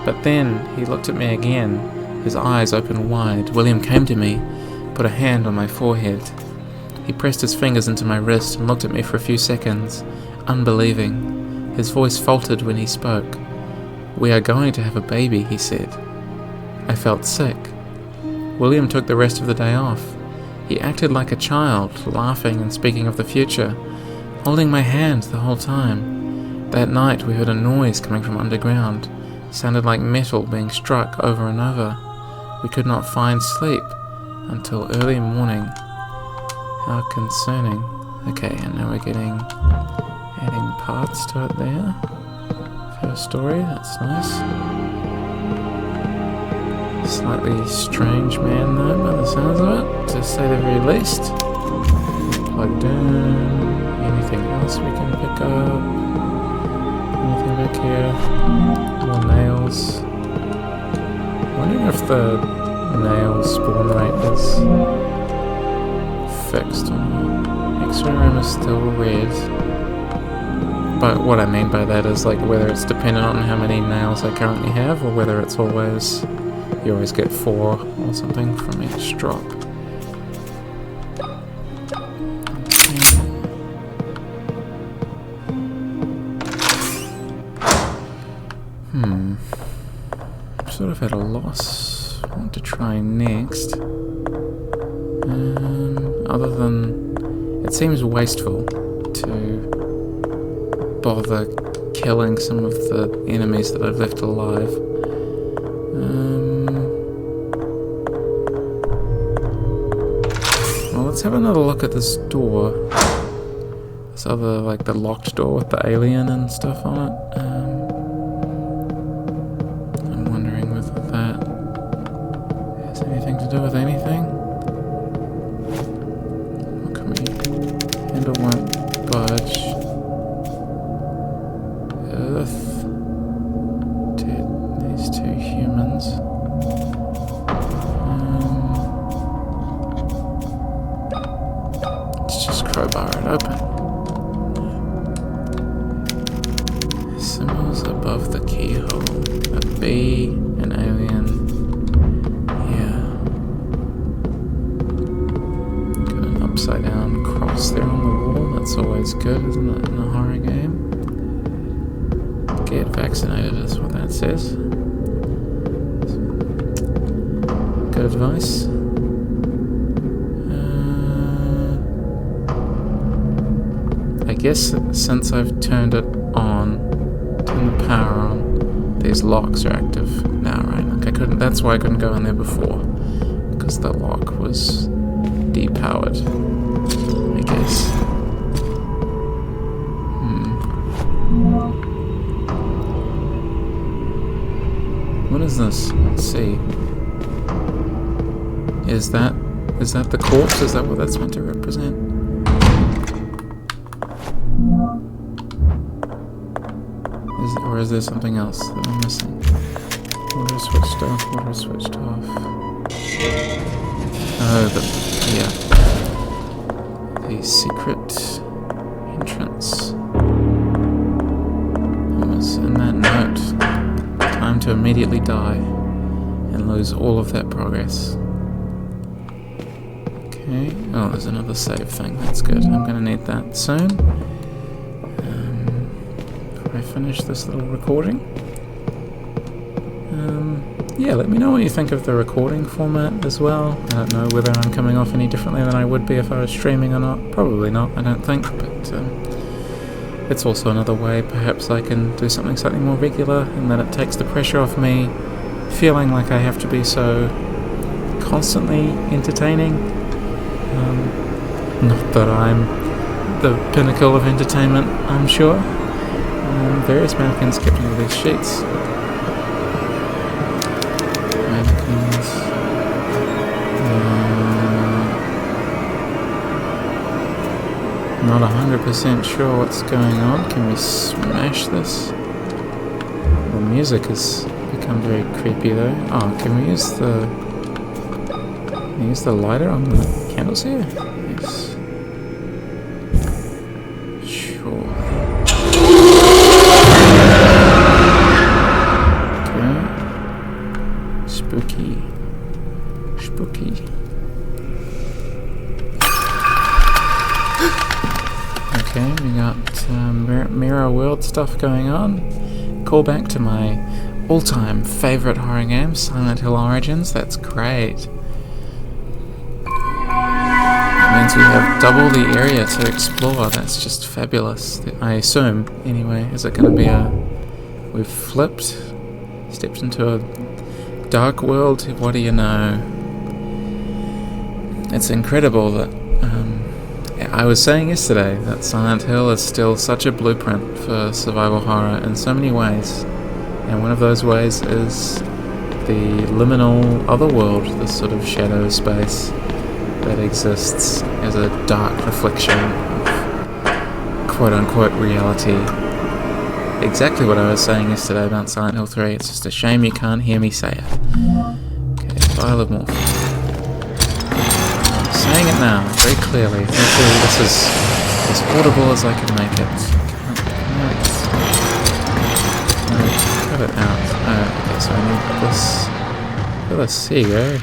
But then, he looked at me again, his eyes open wide. William came to me, put a hand on my forehead. He pressed his fingers into my wrist and looked at me for a few seconds, unbelieving. His voice faltered when he spoke. "We are going to have a baby," he said. I felt sick. William took the rest of the day off. He acted like a child, laughing and speaking of the future, holding my hand the whole time. That night we heard a noise coming from underground. It sounded like metal being struck over and over. We could not find sleep until early morning. How concerning. Okay, and now we're adding parts to it there. First story, that's nice. Slightly strange man though, by the sounds of it, to say the very least. Plugged in. Anything else we can pick up? Anything back here? More nails. Wondering if the nail spawn rate is fixed or not. X-ray room is still red. But what I mean by that is like whether it's dependent on how many nails I currently have or whether it's always, you always get 4 or something from each drop. Sort of at a loss what to try next. Other than it seems wasteful to bother killing some of the enemies that I've left alive. let's have another look at this door. This other, like the locked door with the alien and stuff on it. I'm wondering whether that has anything to do with anything. What can we... Handle won't budge. Earth. Dead. These two humans. Let's just crowbar it open. Symbols above the keyhole. A bee, an alien. Yeah. Got an upside down cross there on the wall. That's always good, isn't it, in a horror game? Get vaccinated is what that says. Good advice. I guess since I've turned it on, turned the power on, these locks are active now, right? Like I couldn't. That's why I couldn't go in there before, because the lock was depowered, I guess. What is this? Let's see. Is that the corpse? Is that what that's meant to represent? Or is there something else that I'm missing? Water switched off, water switched off. Oh, the secret entrance. What was in that note? Time to immediately die and lose all of that progress. Okay, oh, there's another save thing, that's good. I'm gonna need that soon. I finish this little recording. Yeah, let me know what you think of the recording format as well. I don't know whether I'm coming off any differently than I would be if I was streaming or not. Probably not, I don't think, but it's also another way perhaps I can do something slightly more regular, and that it takes the pressure off me feeling like I have to be so constantly entertaining. Not that I'm the pinnacle of entertainment, I'm sure. Various mannequins kept into these sheets. Mannequins. Not 100% sure what's going on. Can we smash this? The music has become very creepy though. Oh, can we use the lighter on the candles here? Yes. Sure. Spooky. Okay, we got mirror world stuff going on. Call back to my all-time favorite horror game, Silent Hill Origins. That's great. It means we have double the area to explore. That's just fabulous. I assume, anyway. Is it going to be we've stepped into a dark world? What do you know? It's incredible that I was saying yesterday that Silent Hill is still such a blueprint for survival horror in so many ways, and one of those ways is the liminal otherworld, this sort of shadow space that exists as a dark reflection of quote-unquote reality. Exactly what I was saying yesterday about Silent Hill 3. It's just a shame you can't hear me say it. Okay, vial of morphine. I'm saying it now, very clearly. Hopefully this is as audible as I can make it. Cut it out. Oh, okay, so I need this. For this. Here you go.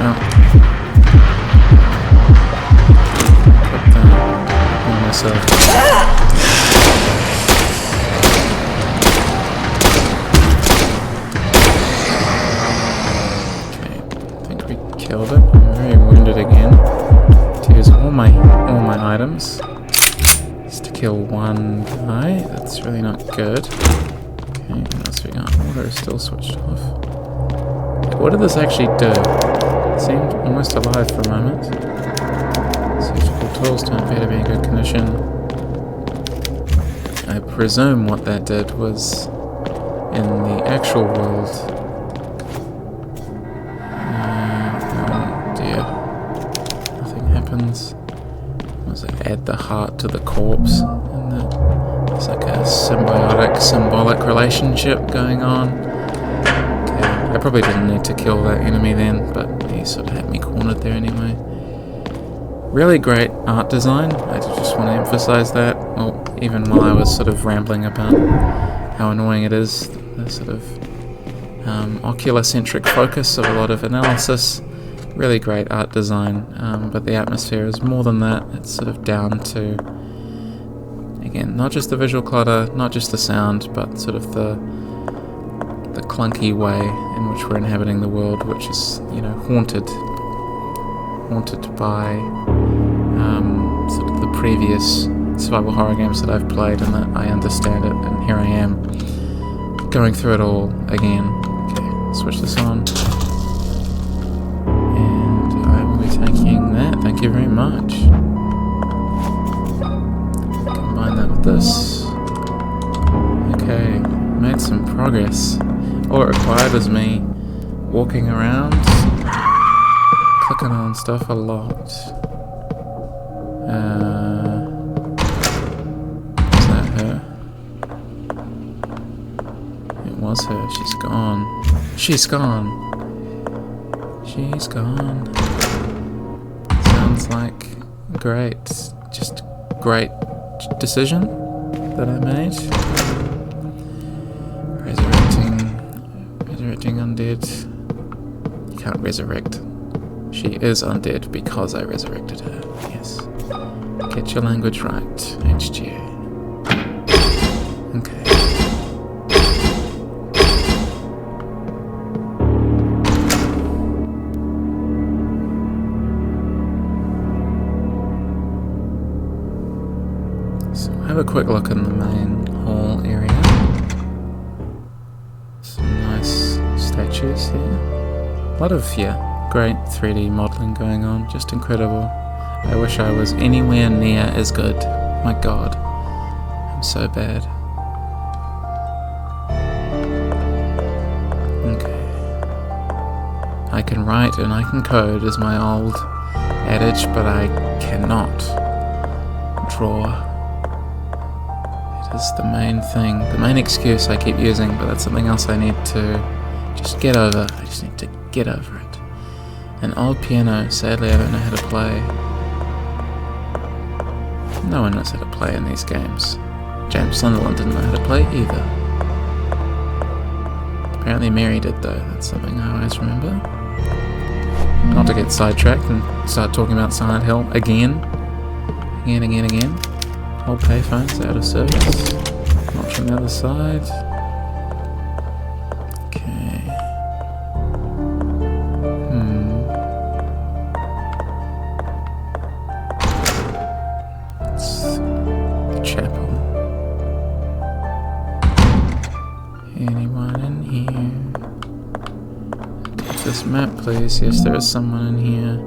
Oh. Myself. Okay, I think we killed it. I'm very wounded again. To use all my items just to kill one guy. That's really not good. Okay, what else we got? Water is still switched off. What did this actually do? It seemed almost alive for a moment. Surgical tools don't appear to be in good condition. I presume what that did was, in the actual world... oh dear. Nothing happens. Was it add the heart to the corpse? And it's like a symbolic relationship going on. Okay, I probably didn't need to kill that enemy then, but he sort of had me cornered there anyway. Really great art design. I just want to emphasize that. Well, even while I was sort of rambling about how annoying it is, the sort of ocular-centric focus of a lot of analysis. Really great art design, but the atmosphere is more than that. It's sort of down to, again, not just the visual clutter, not just the sound, but sort of the clunky way in which we're inhabiting the world, which is, you know, haunted by sort of the previous survival horror games that I've played, and that I understand it, and here I am going through it all again. Okay, switch this on. And I will be taking that, thank you very much. Combine that with this. Okay, made some progress. All it required was me walking around, clicking on stuff a lot. Is that her? It was her. She's gone. She's gone. She's gone. Sounds like just great decision that I made. Resurrecting undead. You can't resurrect. She is undead because I resurrected her. Yes. Get your language right, HGA. Okay. So have a quick look in the main hall area. Some nice statues here. A lot of, great 3D modeling going on, just incredible. I wish I was anywhere near as good. My god, I'm so bad. Okay. I can write and I can code is my old adage, but I cannot draw. It is the main thing, the main excuse I keep using, but that's something else I need to just get over. I just need to get over it. An old piano, sadly I don't know how to play. No one knows how to play in these games. James Sunderland didn't know how to play either. Apparently Mary did though, that's something I always remember. Not to get sidetracked and start talking about Silent Hill again. Again. Old payphones out of service. Watch on the other side. Map, please. Yes, there is someone in here.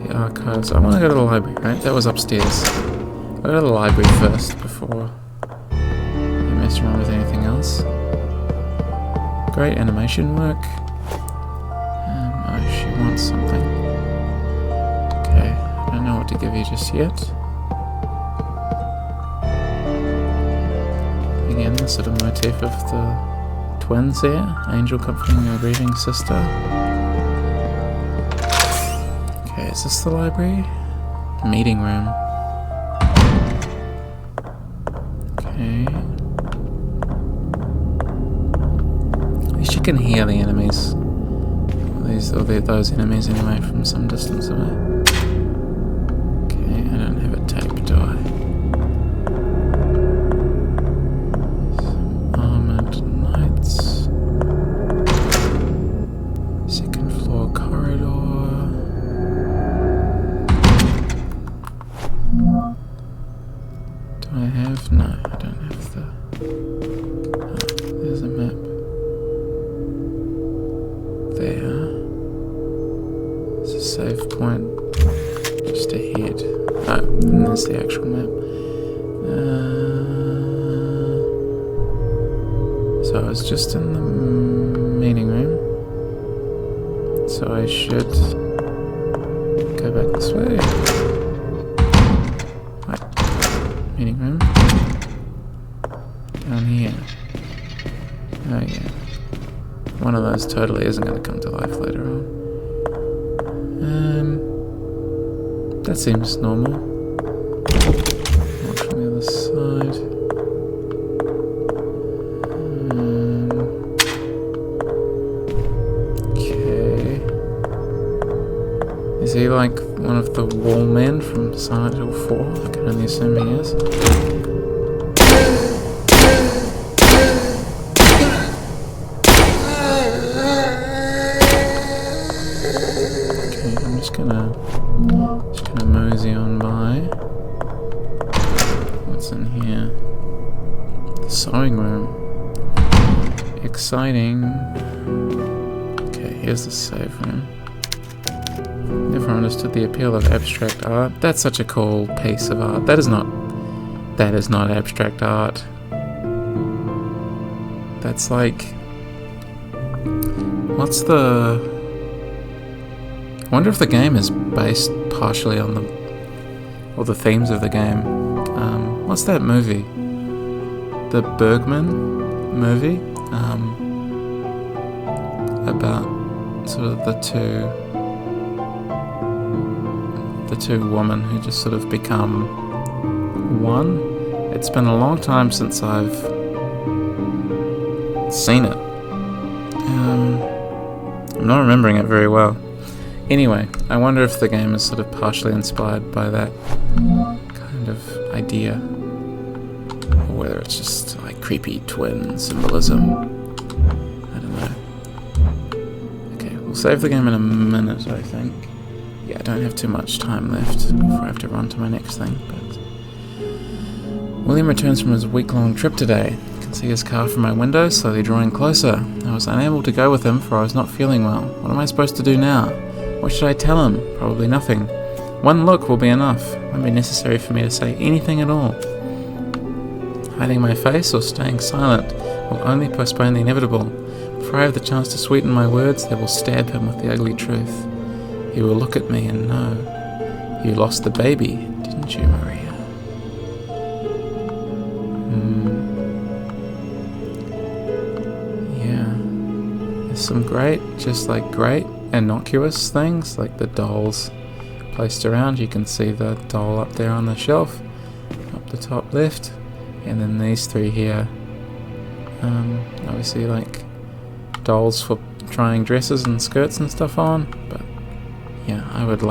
The archives. I want to go to the library, right? That was upstairs. I'll go to the library first before you mess around with anything else. Great animation work. Oh, she wants something. Okay, I don't know what to give you just yet. Again, the sort of motif of the twins there, angel comforting your grieving sister. Okay, is this the library? Meeting room. Okay. At least you can hear the enemies. Those enemies anyway, from some distance away. Okay, I don't have a tape, do I? Where's the actual map? So I was just in the meeting room. So I should go back this way. Right. Meeting room. Down here. Oh yeah. One of those totally isn't going to come to life later on. That seems normal. Watch on the other side. Okay. Is he like one of the wall men from Silent Hill 4? I can only assume he is. Just gonna mosey on by. What's in here? The sewing room. Exciting. Okay, here's the save room. Never understood the appeal of abstract art. That's such a cool piece of art. That is not abstract art. That's like, what's the... I wonder if the game is based partially on the themes of the game. What's that movie? The Bergman movie? About sort of the two women who just sort of become one. It's been a long time since I've seen it. I'm not remembering it very well. Anyway, I wonder if the game is sort of partially inspired by that kind of idea, or whether it's just like creepy twin symbolism. I don't know. Okay, we'll save the game in a minute, I think. Yeah, I don't have too much time left before I have to run to my next thing, but... William returns from his week-long trip today. I can see his car from my window, slowly drawing closer. I was unable to go with him, for I was not feeling well. What am I supposed to do now? What should I tell him? Probably nothing. One look will be enough. It won't be necessary for me to say anything at all. Hiding my face or staying silent will only postpone the inevitable. Before I have the chance to sweeten my words, they will stab him with the ugly truth. He will look at me and know. You lost the baby, didn't you, Maria? Yeah. There's some great innocuous things, like the dolls placed around. You can see the doll up there on the shelf, up the top left, and then these three here. Obviously, like dolls for trying dresses and skirts and stuff on. But yeah, I would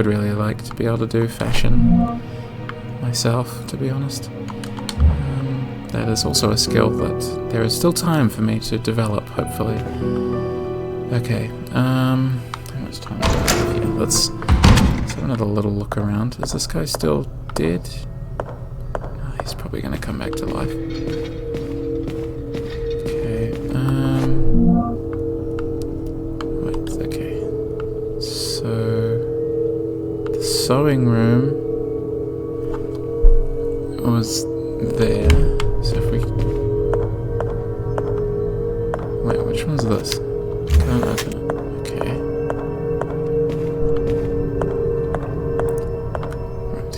really like to be able to do fashion myself, to be honest. That is also a skill that there is still time for me to develop, hopefully. Okay, how much time do I have here? Let's have another little look around. Is this guy still dead? Oh, he's probably going to come back to life. Okay, wait, okay. So, the sewing room was there. So if we... Wait, which one's this? Can't open it. Okay. Right.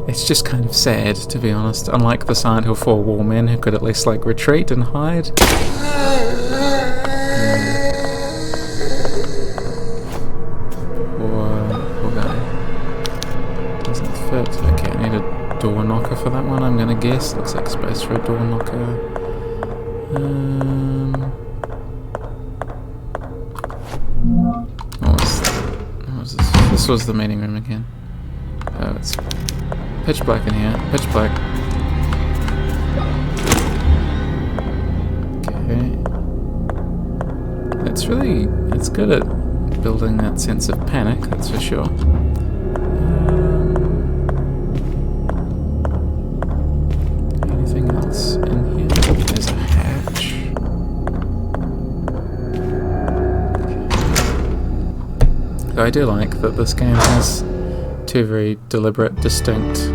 It's just kind of sad, to be honest. Unlike the Silent Hill 4 wall men who could at least like retreat and hide. Poor guy. Doesn't fit. Okay, I need a door knocker for that one, I'm gonna guess. Looks like space for a door knocker. What was this? This was the meeting room again. Oh, it's pitch black in here. Pitch black. Okay. It's good at building that sense of panic, that's for sure. In here, there's a hatch. Okay. I do like that this game has two very deliberate, distinct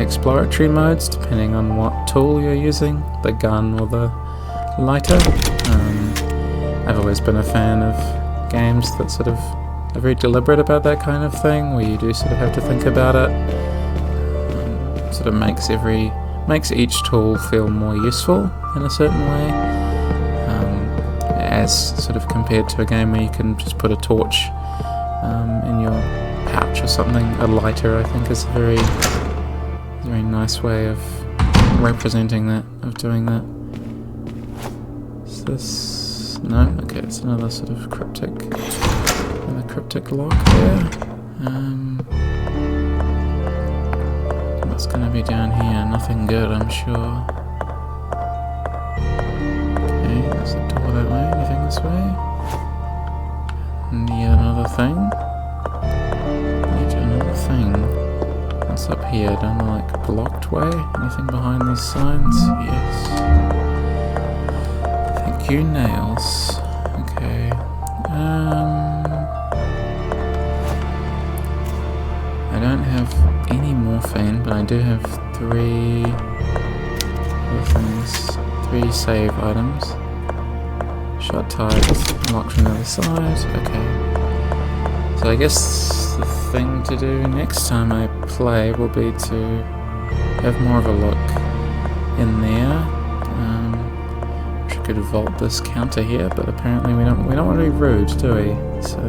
exploratory modes depending on what tool you're using, the gun or the lighter. I've always been a fan of games that sort of are very deliberate about that kind of thing, where you do sort of have to think about it. Sort of makes each tool feel more useful in a certain way, as sort of compared to a game where you can just put a torch in your pouch or something. A lighter, I think, is a very nice way of representing that, of doing that. Is this... no? Okay, it's another sort of cryptic lock there. What's going to be down here? Nothing good, I'm sure. Okay, there's a door that way. Anything this way? And yet another thing. Yet another thing. What's up here? Down the, like, blocked way? Anything behind these signs? Yes. Thank you, nails. Okay. I don't have any morphine, but I do have 3 other things. 3 save items. Shot tied, locked from the other side. Okay. So I guess the thing to do next time I play will be to have more of a look in there. Wish I could vault this counter here, but apparently we don't want to be rude, do we? So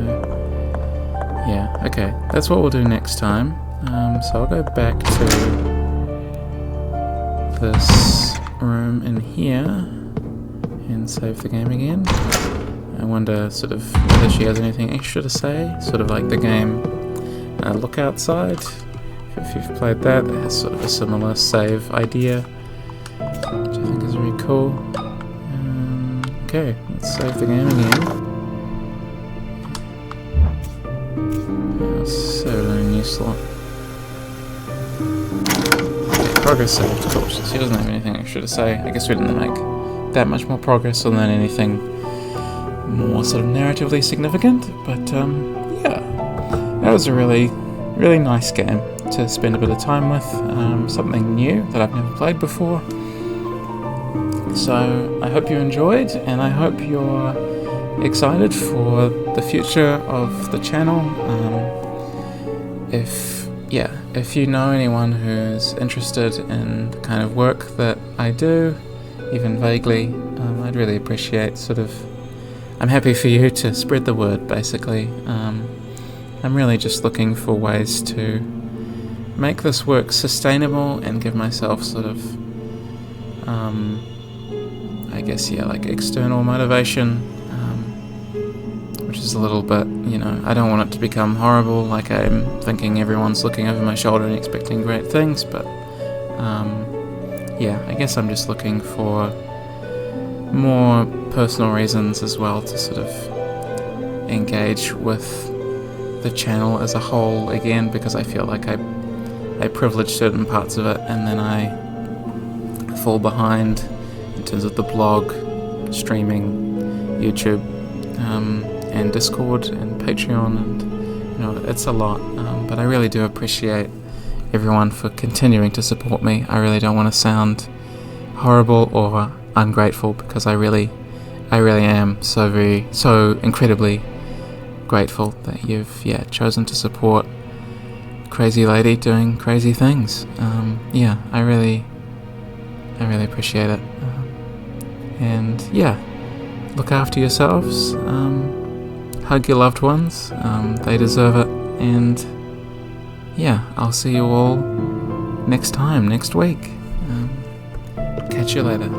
yeah, okay, that's what we'll do next time. So I'll go back to this room in here and save the game again. I wonder sort of whether she has anything extra to say, sort of like the game Look Outside. If you've played that, it has sort of a similar save idea, which I think is really cool. Okay, let's save the game again. So a new slot. Okay, progress saved, of course. She doesn't have anything extra to say. I guess we didn't make that much more progress on than anything more sort of narratively significant. But yeah, that was a really nice game to spend a bit of time with. Something new that I've never played before. So I hope you enjoyed, and I hope you're excited for the future of the channel. If you know anyone who's interested in the kind of work that I do, even vaguely, I'd really appreciate I'm happy for you to spread the word, basically. I'm really just looking for ways to make this work sustainable and give myself like external motivation, which is a little bit, I don't want it to become horrible, like I'm thinking everyone's looking over my shoulder and expecting great things, but yeah, I guess I'm just looking for more personal reasons as well to sort of engage with the channel as a whole again, because I feel like I privilege certain parts of it and then I fall behind in terms of the blog, streaming, YouTube, and Discord and Patreon, and it's a lot, but I really do appreciate everyone for continuing to support me. I really don't want to sound horrible or ungrateful, because I really am so incredibly grateful that you've chosen to support crazy lady doing crazy things. I really appreciate it, and look after yourselves, hug your loved ones, they deserve it, and I'll see you all next week. Catch you later.